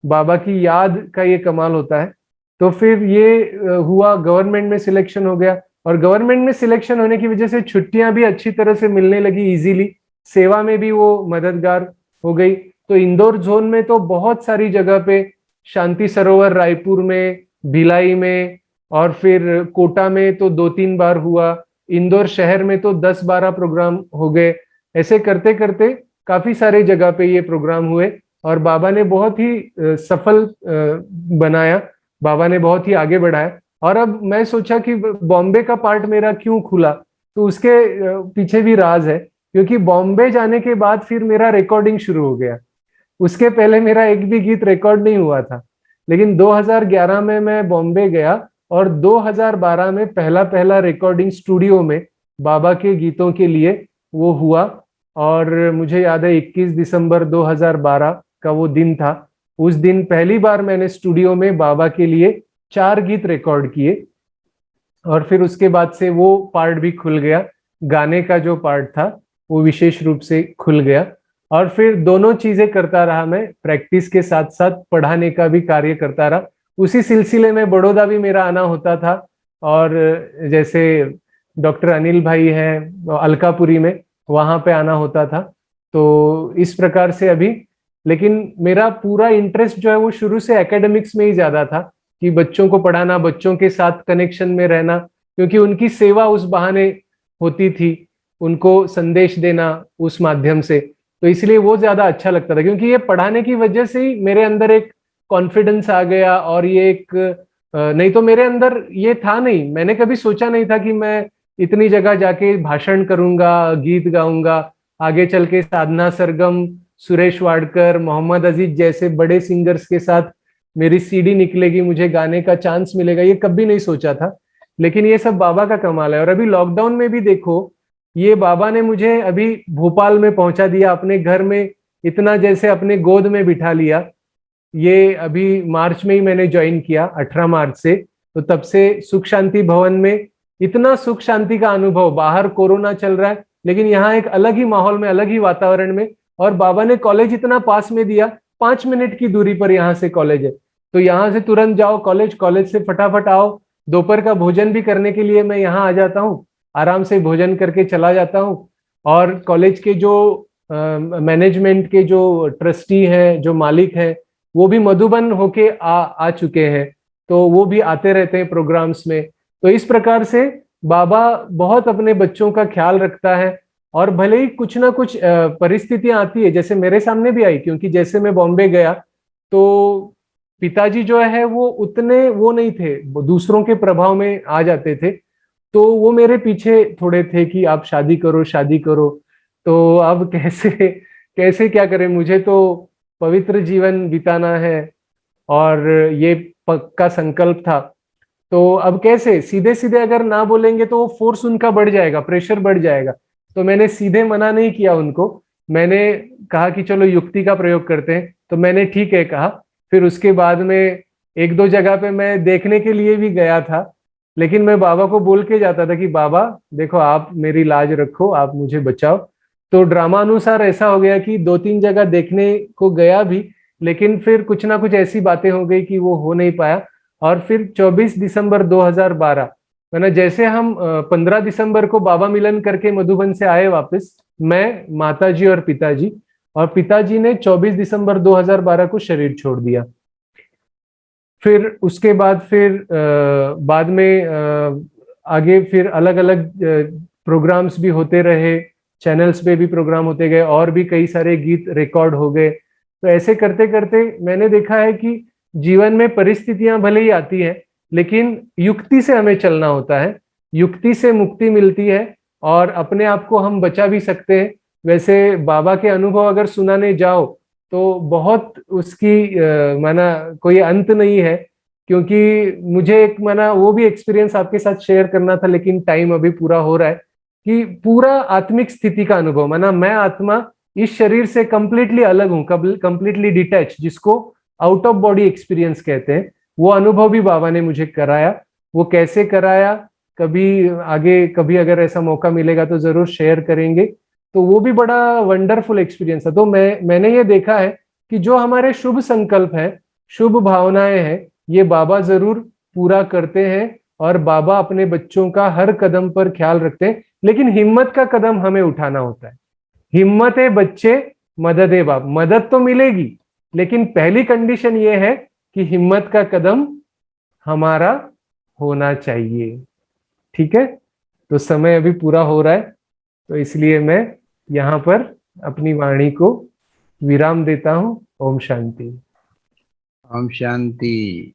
बाबा की याद का ये कमाल होता है। तो फिर ये हुआ, गवर्नमेंट में सिलेक्शन हो गया और गवर्नमेंट में सिलेक्शन होने की वजह से छुट्टियां भी अच्छी तरह से मिलने लगी इजीली, सेवा में भी वो मददगार हो गई। तो इंदौर जोन में तो बहुत सारी जगह पे, शांति सरोवर रायपुर में, भिलाई में, और फिर कोटा में तो 2-3 बार हुआ, इंदौर शहर में तो 10-12 प्रोग्राम हो गए। ऐसे करते करते काफी सारे जगह पे ये प्रोग्राम हुए और बाबा ने बहुत ही सफल बनाया, बाबा ने बहुत ही आगे बढ़ाया। और अब मैं सोचा कि बॉम्बे का पार्ट मेरा क्यों खुला, तो उसके पीछे भी राज है, क्योंकि बॉम्बे जाने के बाद फिर मेरा रिकॉर्डिंग शुरू हो गया। उसके पहले मेरा एक भी गीत रिकॉर्ड नहीं हुआ था, लेकिन 2011 में मैं बॉम्बे गया और 2012 में पहला रिकॉर्डिंग स्टूडियो में बाबा के गीतों के लिए वो हुआ। और मुझे याद है 21 दिसंबर 2012 का वो दिन था। उस दिन पहली बार मैंने स्टूडियो में बाबा के लिए 4 गीत रिकॉर्ड किए और फिर उसके बाद से वो पार्ट भी खुल गया, गाने का जो पार्ट था वो विशेष रूप से खुल गया। और फिर दोनों चीजें करता रहा मैं, प्रैक्टिस के साथ साथ पढ़ाने का भी कार्य करता रहा। उसी सिलसिले में बड़ौदा भी मेरा आना होता था, और जैसे डॉक्टर अनिल भाई हैं अलकापुरी में, वहां पे आना होता था। तो इस प्रकार से अभी, लेकिन मेरा पूरा इंटरेस्ट जो है वो शुरू से एकेडमिक्स में ही ज्यादा था, कि बच्चों को पढ़ाना, बच्चों के साथ कनेक्शन में रहना, क्योंकि उनकी सेवा उस बहाने होती थी, उनको संदेश देना उस माध्यम से। तो इसलिए वो ज्यादा अच्छा लगता था, क्योंकि ये पढ़ाने की वजह से ही मेरे अंदर एक कॉन्फिडेंस आ गया। और ये एक नहीं तो मेरे अंदर ये था नहीं, मैंने कभी सोचा नहीं था कि मैं इतनी जगह जाके भाषण करूंगा, गीत गाऊंगा, आगे चल के साधना सरगम, सुरेश वाडकर, मोहम्मद अजीज जैसे बड़े सिंगर्स के साथ मेरी सीडी निकलेगी, मुझे गाने का चांस मिलेगा, ये कभी नहीं सोचा था। लेकिन ये सब बाबा का कमाल है। और अभी लॉकडाउन में भी देखो, ये बाबा ने मुझे अभी भोपाल में पहुंचा दिया, अपने घर में इतना जैसे अपने गोद में बिठा लिया। ये अभी मार्च में ही मैंने ज्वाइन किया, 18 मार्च से। तो तब से सुख शांति भवन में इतना सुख शांति का अनुभव, बाहर कोरोना चल रहा है लेकिन यहाँ एक अलग ही माहौल में, अलग ही वातावरण में, और बाबा ने कॉलेज इतना पास में दिया, 5 मिनट की दूरी पर यहाँ से कॉलेज है। तो यहाँ से तुरंत जाओ कॉलेज, कॉलेज से फटाफट आओ, दोपहर का भोजन भी करने के लिए मैं यहाँ आ जाता हूँ, आराम से भोजन करके चला जाता हूँ। और कॉलेज के जो मैनेजमेंट के जो ट्रस्टी हैं, जो मालिक हैं, वो भी मधुबन होके आ चुके हैं, तो वो भी आते रहते हैं प्रोग्राम्स में। तो इस प्रकार से बाबा बहुत अपने बच्चों का ख्याल रखता है। और भले ही कुछ ना कुछ परिस्थितियां आती है, जैसे मेरे सामने भी आई, क्योंकि जैसे मैं बॉम्बे गया तो पिताजी जो है वो उतने वो नहीं थे, दूसरों के प्रभाव में आ जाते थे, तो वो मेरे पीछे थोड़े थे कि आप शादी करो, शादी करो। तो अब कैसे कैसे क्या करें, मुझे तो पवित्र जीवन बिताना है और ये पक्का संकल्प था। तो अब कैसे, सीधे सीधे अगर ना बोलेंगे तो वो फोर्स उनका बढ़ जाएगा, प्रेशर बढ़ जाएगा। तो मैंने सीधे मना नहीं किया उनको, मैंने कहा कि चलो युक्ति का प्रयोग करते हैं। तो मैंने ठीक है कहा। फिर उसके बाद में 1-2 जगह पे मैं देखने के लिए भी गया था, लेकिन मैं बाबा को बोल के जाता था कि बाबा देखो, आप मेरी लाज रखो, आप मुझे बचाओ। तो ड्रामा अनुसार ऐसा हो गया कि 2-3 जगह देखने को गया भी, लेकिन फिर कुछ ना कुछ ऐसी बातें हो गई कि वो हो नहीं पाया। और फिर 24 दिसंबर 2012, मैंने जैसे हम 15 दिसंबर को बाबा मिलन करके मधुबन से आए वापस, मैं, माताजी और पिताजी, और पिताजी ने 24 दिसंबर 2012 को शरीर छोड़ दिया। फिर उसके बाद फिर बाद में आगे फिर अलग अलग प्रोग्राम्स भी होते रहे, चैनल्स पे भी प्रोग्राम होते गए, और भी कई सारे गीत रिकॉर्ड हो गए। तो ऐसे करते करते मैंने देखा है कि जीवन में परिस्थितियां भले ही आती हैं, लेकिन युक्ति से हमें चलना होता है, युक्ति से मुक्ति मिलती है और अपने आप को हम बचा भी सकते हैं। वैसे बाबा के अनुभव अगर सुनाने जाओ तो बहुत उसकी माना कोई अंत नहीं है, क्योंकि मुझे एक माना वो भी एक्सपीरियंस आपके साथ शेयर करना था, लेकिन टाइम अभी पूरा हो रहा है, कि पूरा आत्मिक स्थिति का अनुभव, माना मैं आत्मा इस शरीर से कंप्लीटली अलग हूँ, कंप्लीटली डिटैच, जिसको आउट ऑफ बॉडी एक्सपीरियंस कहते हैं, वो अनुभव भी बाबा ने मुझे कराया। वो कैसे कराया, कभी आगे कभी अगर ऐसा मौका मिलेगा तो जरूर शेयर करेंगे। तो वो भी बड़ा वंडरफुल एक्सपीरियंस था। तो मैंने ये देखा है कि जो हमारे शुभ संकल्प है, शुभ भावनाएं हैं, ये बाबा जरूर पूरा करते हैं, और बाबा अपने बच्चों का हर कदम पर ख्याल रखते हैं। लेकिन हिम्मत का कदम हमें उठाना होता है। हिम्मत है बच्चे, मदद है बाप। मदद तो मिलेगी, लेकिन पहली कंडीशन ये है कि हिम्मत का कदम हमारा होना चाहिए। ठीक है, तो समय अभी पूरा हो रहा है, तो इसलिए मैं यहाँ पर अपनी वाणी को विराम देता हूँ। ओम शांति। ओम शांति।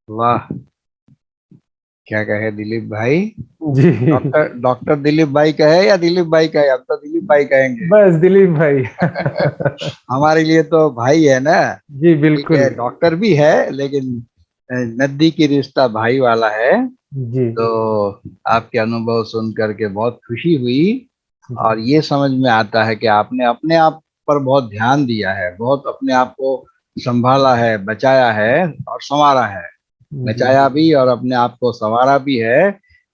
वाह, क्या कहे दिलीप भाई। जी डॉक्टर दिलीप भाई कहे या दिलीप भाई कहे? अब तो दिलीप भाई कहेंगे। बस दिलीप भाई हमारे लिए तो भाई है ना। जी ठीक बिल्कुल। है, डॉक्टर भी है, लेकिन नजदीकी रिश्ता भाई वाला है। जी तो आपके अनुभव सुन करके बहुत खुशी हुई, जी और ये समझ में आता है कि आपने अपने आप पर बहुत ध्यान दिया है, बहुत अपने आप को संभाला है, बचाया है और संवारा है। जी बचाया भी और अपने आप को संवारा भी है।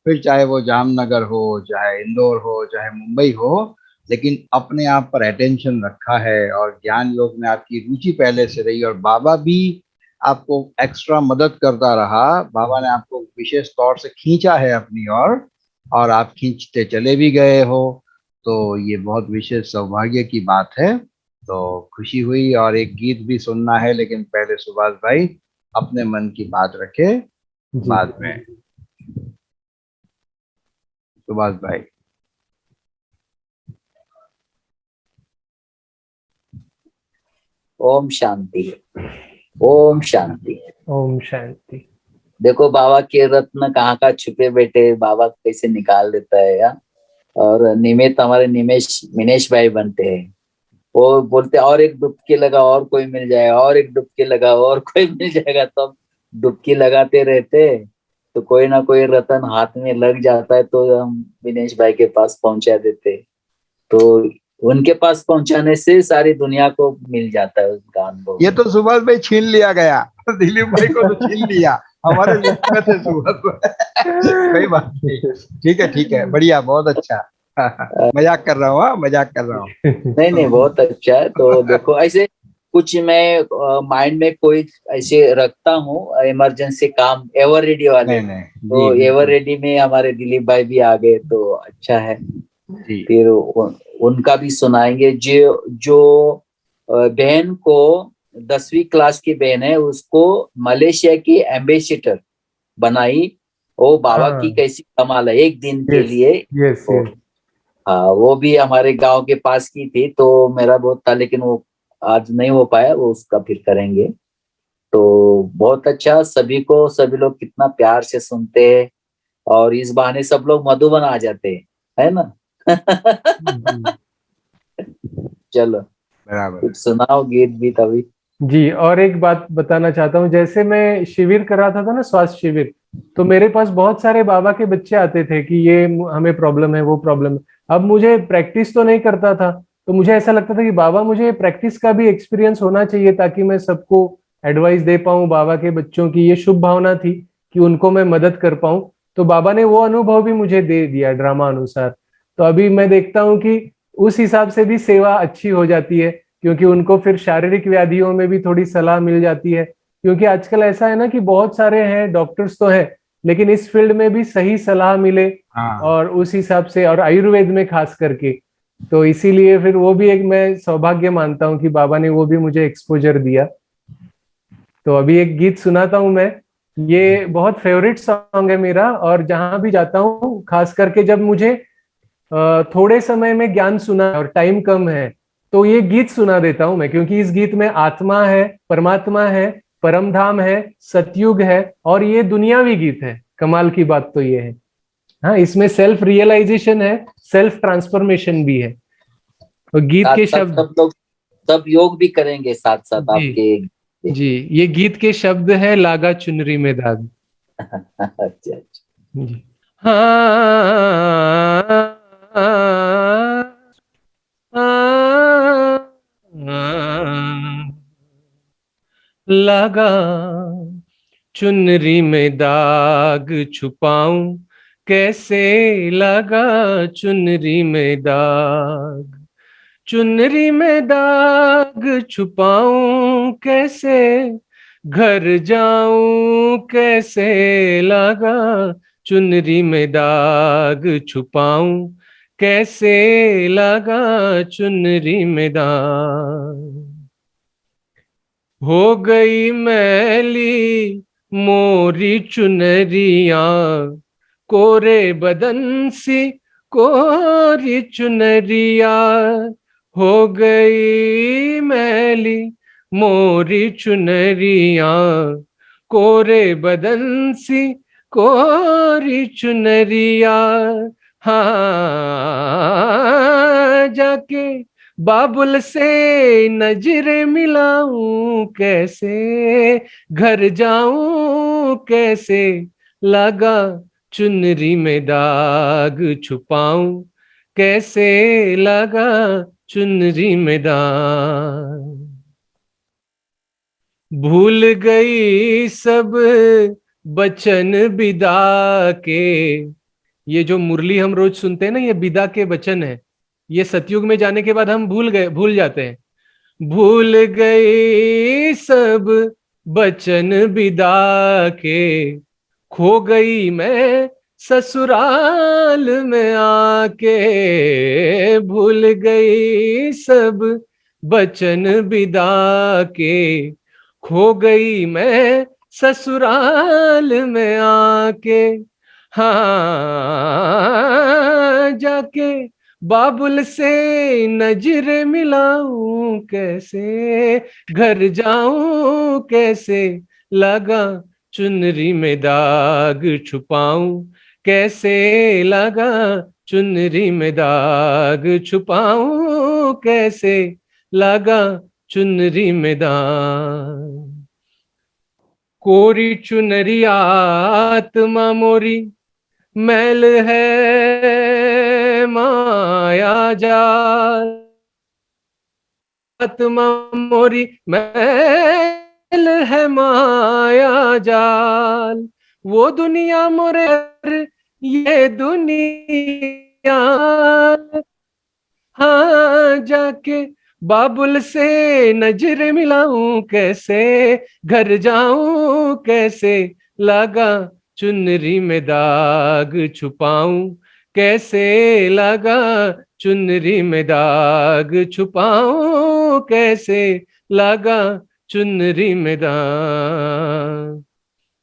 फिर चाहे वो जामनगर हो, चाहे इंदौर हो, चाहे मुंबई हो, लेकिन अपने आप पर अटेंशन रखा है। और ज्ञान योग में आपकी रुचि पहले से रही, और बाबा भी आपको एक्स्ट्रा मदद करता रहा। बाबा ने आपको विशेष तौर से खींचा है अपनी ओर, और आप खींचते चले भी गए हो। तो ये बहुत विशेष सौभाग्य की बात है। तो खुशी हुई, और एक गीत भी सुनना है, लेकिन पहले सुभाष भाई अपने मन की बात रखे जी। बाद में। सुभाष भाई। ओम शांति। ओम शांति। ओम शांति। देखो बाबा के रत्न कहाँ का छुपे बैठे, बाबा कैसे निकाल देता है यार। और निमित हमारे मिनेश भाई बनते हैं। वो बोलते और एक डुबकी लगा और कोई मिल जाएगा, और एक डुबकी लगा और कोई मिल जाएगा। तो हम डुबकी लगाते रहते, तो कोई ना कोई रतन हाथ में लग जाता है, तो हम दिनेश भाई के पास पहुंचा देते। तो उनके पास पहुंचाने से सारी दुनिया को मिल जाता है उसका अनुभव। ये तो सुभाष भाई छीन लिया गया, दिलीप भाई को तो छीन लिया। हमारे लिस्ट में थे सुभाष भाई। कोई बात नहीं, ठीक है, बढ़िया, बहुत अच्छा। मजाक कर रहा हूँ, मजाक कर रहा हूँ। नहीं नहीं, बहुत अच्छा है। तो देखो ऐसे कुछ मैं माइंड में कोई ऐसे रखता हूँ इमरजेंसी काम, एवर रेडी वाले। नहीं नहीं, तो जी एवर बिल्कुल। रेडी में हमारे दिलीप भाई भी आ गए, तो अच्छा है। जी फिर उनका भी सुनाएंगे। जो जो बहन को 10वीं क्लास की बहन है, उसको मलेशिया की एम्बेसडर बनाई। वो बाबा की हाँ, कैसी कमाल है, एक दिन के यस लिए। यस वो, यस। हाँ, वो भी हमारे गांव के पास की थी, तो मेरा बहुत था, लेकिन वो आज नहीं हो पाया, वो उसका फिर करेंगे। तो बहुत अच्छा, सभी को सभी लोग कितना प्यार से सुनते हैं, और इस बहाने सब लोग मधुबन आ जाते हैं, है ना। चलो बराबर है। कुछ सुनाओ गीत भी तभी। जी, और एक बात बताना चाहता हूँ। जैसे मैं शिविर कराता था ना, स्वास्थ्य शिविर, तो मेरे पास बहुत सारे बाबा के बच्चे आते थे कि ये हमें प्रॉब्लम है, वो प्रॉब्लम है। अब मुझे प्रैक्टिस तो नहीं करता था, तो मुझे ऐसा लगता था कि बाबा मुझे प्रैक्टिस का भी एक्सपीरियंस होना चाहिए, ताकि मैं सबको एडवाइस दे पाऊँ। बाबा के बच्चों की ये शुभ भावना थी कि उनको मैं मदद कर पाऊँ। तो बाबा ने वो अनुभव भी मुझे दे दिया ड्रामा अनुसार। तो अभी मैं देखता हूँ कि उस हिसाब से भी सेवा अच्छी हो जाती है, क्योंकि उनको फिर शारीरिक व्याधियों में भी थोड़ी सलाह मिल जाती है। क्योंकि आजकल ऐसा है ना कि बहुत सारे हैं, डॉक्टर्स तो हैं, लेकिन इस फील्ड में भी सही सलाह मिले, हाँ, और उस हिसाब से, और आयुर्वेद में खास करके। तो इसीलिए फिर वो भी एक मैं सौभाग्य मानता हूँ कि बाबा ने वो भी मुझे एक्सपोजर दिया। तो अभी एक गीत सुनाता हूँ मैं। ये बहुत फेवरेट सॉन्ग है मेरा, और जहां भी जाता हूँ, खास करके जब मुझे थोड़े समय में ज्ञान सुना और टाइम कम है, तो ये गीत सुना देता हूं मैं। क्योंकि इस गीत में आत्मा है, परमात्मा है, परम धाम है, सतयुग है, और ये दुनियावी गीत है। कमाल की बात तो ये है, हाँ, इसमें सेल्फ रियलाइजेशन है, सेल्फ ट्रांसफॉर्मेशन भी है। और गीत साथ के साथ शब्द, सब लोग सब योग भी करेंगे साथ साथ जी आपके। जी, ये गीत के शब्द है लागा चुनरी में दाग। अच्छा अच्छा। जी। हाँ, लगा, चुनरी में दाग छुपाऊं कैसे लगा, चुनरी में दाग, चुनरी में दाग छुपाऊं कैसे, घर जाऊं कैसे लगा, चुनरी में दाग छुपाऊं कैसे लगा, चुनरी में दाग। हो गई मैली मोरी चुनरिया, कोरे बदन सी कोरी चुनरिया, हो गई मैली मोरी चुनरिया, कोरे बदन सी कोरी चुनरिया, हाँ जाके बाबुल से नजरें मिलाऊं कैसे, घर जाऊं कैसे लगा, चुनरी में दाग छुपाऊं कैसे लगा, चुनरी में दाग। भूल गई सब बचन विदा के, ये जो मुरली हम रोज सुनते हैं ना, ये विदा के वचन है, ये सतयुग में जाने के बाद हम भूल जाते हैं। भूल गई सब बचन विदा के, खो गई मैं ससुराल में आके, भूल गई सब बचन विदा के, खो गई मैं ससुराल में आके, हाँ जाके बाबुल से नजर मिलाऊं कैसे, घर जाऊं कैसे लगा, चुनरी में दाग छुपाऊं कैसे लगा, चुनरी में दाग छुपाऊं कैसे लगा, चुनरी में दाग। कोरी चुनरी आत्मा मोरी मैल है माया जाल, आत्मा मोरी मैल है माया जाल, वो दुनिया मोरे ये दुनिया, हाँ जाके बाबुल से नजर मिलाऊं कैसे, घर जाऊं कैसे लगा, चुनरी में दाग छुपाऊं कैसे लगा, चुनरी में दाग छुपाऊं कैसे लगा, चुनरी में दाग।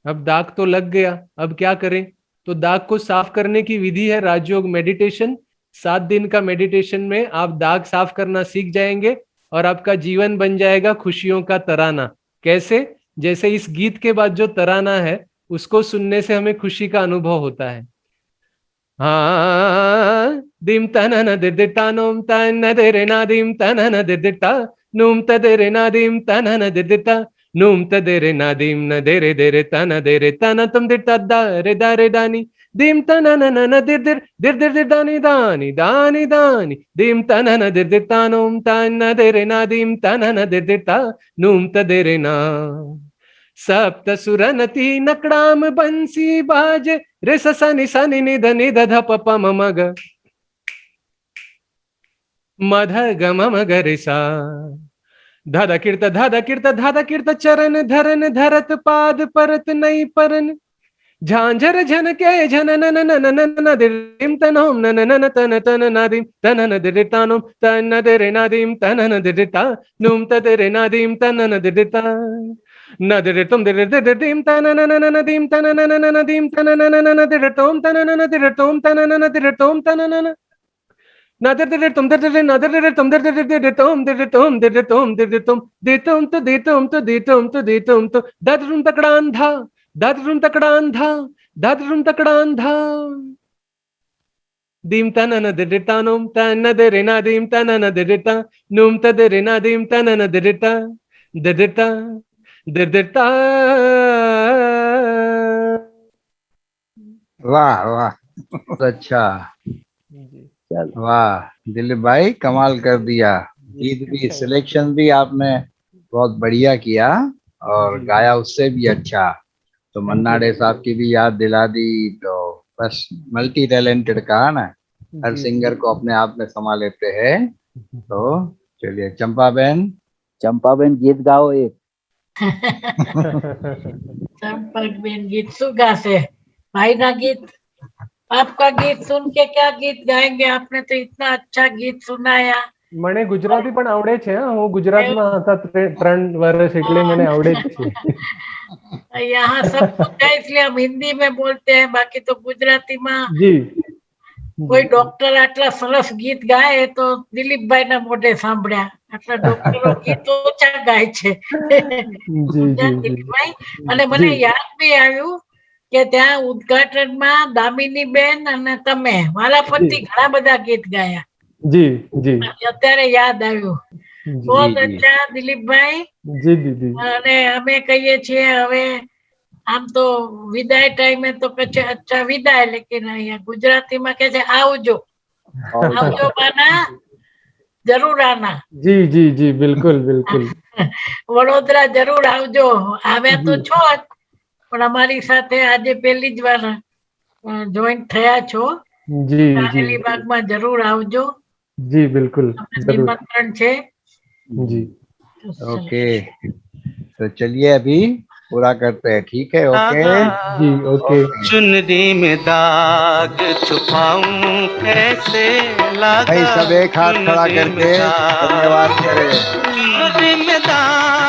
अब दाग तो लग गया, अब क्या करें? तो दाग को साफ करने की विधि है राजयोग मेडिटेशन। 7 दिन का मेडिटेशन में आप दाग साफ करना सीख जाएंगे और आपका जीवन बन जाएगा खुशियों का तराना। कैसे? जैसे इस गीत के बाद जो तराना है उसको सुनने से हमें खुशी का अनुभव होता है। हाँ दिम तनन दिदिता नोम तन देरे ना दिम तनन दिदिता नोम तदेरे ना दिम तनन दिदिता नोम तदेरे ना दिम न देरे देरे तन तुम दिता दारे दारे दानी दिम तनन न दिर दिर दिर दिर दिर दानी दानी दानी दानी दिम तनन दिदिता नोम तन देरे ना दिम तनन दिदिता नोम तदेरे ना। सप्त सुरनती नकड़ाम बंसी बाज रे सनि सनि निध निध ध प प म म ग मध ग म म ग रे सा धद कीर्त चरण धरन धरत पाद परत नई परन झांझर झन के झन नन नन नन न दिम तनोम नन नन तन तन नादिम तन न दितानोम तन दरे नादिम तन न दिता नुम तदरे नादिम तन न दिता न दिरे तुम दिरे दिरे दिम तन न न न दिम तन न न न दिम तन न न न दिरे तुम तन न न दिरे तुम तन न न दिरे तुम तन न न ना दिरे तुम दिरे ना दिरे तुम दिरे दिरे तुम दिरे तुम दिरे तुम दिरे तुम दे तुम तो दे तुम तो दे तुम तो दे तुम तो ददरुम तकड़ान था दादरुम तकड़ान था दादरुम तकड़ान था दीम तनन दिरिता नुम तन दिरे ना दीम तनन दिरिता नुम तदिरे ना दीम तनन दिरिता दिरिता दिरिता। वाह वाह, बहुत अच्छा, चलो वाह दिलीप भाई कमाल कर दिया। गीत भी, सिलेक्शन भी आपने बहुत बढ़िया किया और गाया उससे भी अच्छा। तो मन्ना डे साहब की भी याद दिला दी। तो बस मल्टी टैलेंटेड कहा ना, हर जी, सिंगर को अपने आप में समा लेते हैं। तो चलिए चंपा बहन। चंपा बहन गीत गाओ एक। संपर्क बेन गीत सुगा से भाई ना गीत, आपका गीत सुन के क्या गीत गाएंगे, आपने तो इतना अच्छा गीत सुनाया। મને ગુજરાતી પણ આવડે છે હા. હું ગુજરાતમાં હતા 3 વર્ષ એટલે મને આવડે જ છે. यहाँ सब कुछ है इसलिए हम हिंदी में बोलते हैं, बाकी तो गुजराती में જી કોઈ ડોક્ટર આટલા સરસ ગીત ગાય તો દિલીપભાઈ ના મોઢે સાંભળ્યા, આટલા ડોક્ટરો ગીત ઓછા ગાય છે. જી જી જી દિલીપભાઈ, અને મને જી યાદ બી આવ્યું કે ત્યાં ઉદઘાટનમાં દામિની બેન અને તમે વારાફરતી ઘણા બધા ગીત ગાયા, જી જી અત્યારે યાદ આવ્યું. બહુ જી, જી. અચ્છા દિલીપભાઈ. જી દીદી. અને અમે કહીએ છીએ હવે આમ તો વિદાય ટાઈમે તો કહે અચ્છા વિદાય, લેકિન અહીંયા ગુજરાતીમાં કહે છે આવજો. આવજો બાના, જરૂર આના. જી જી જી બિલકુલ બિલકુલ. વડોદરા જરૂર આવજો. આવ્યા તો છો જ, પણ અમારી સાથે આજે પહેલી જ વાર જોઈન્ટ થયા છો. જી જી અલીબાગમાં જરૂર આવજો, જી બિલકુલ જરૂર. નિમંત્રણ છે. જી ओके, तो चलिए अभी पूरा करते हैं, ठीक है? ओके जी ओके. चुनरी में दाग छुपाऊं कैसे लगा, भाई सब एक हाथ खड़ा करके धन्यवाद करें। चुनरी में दाग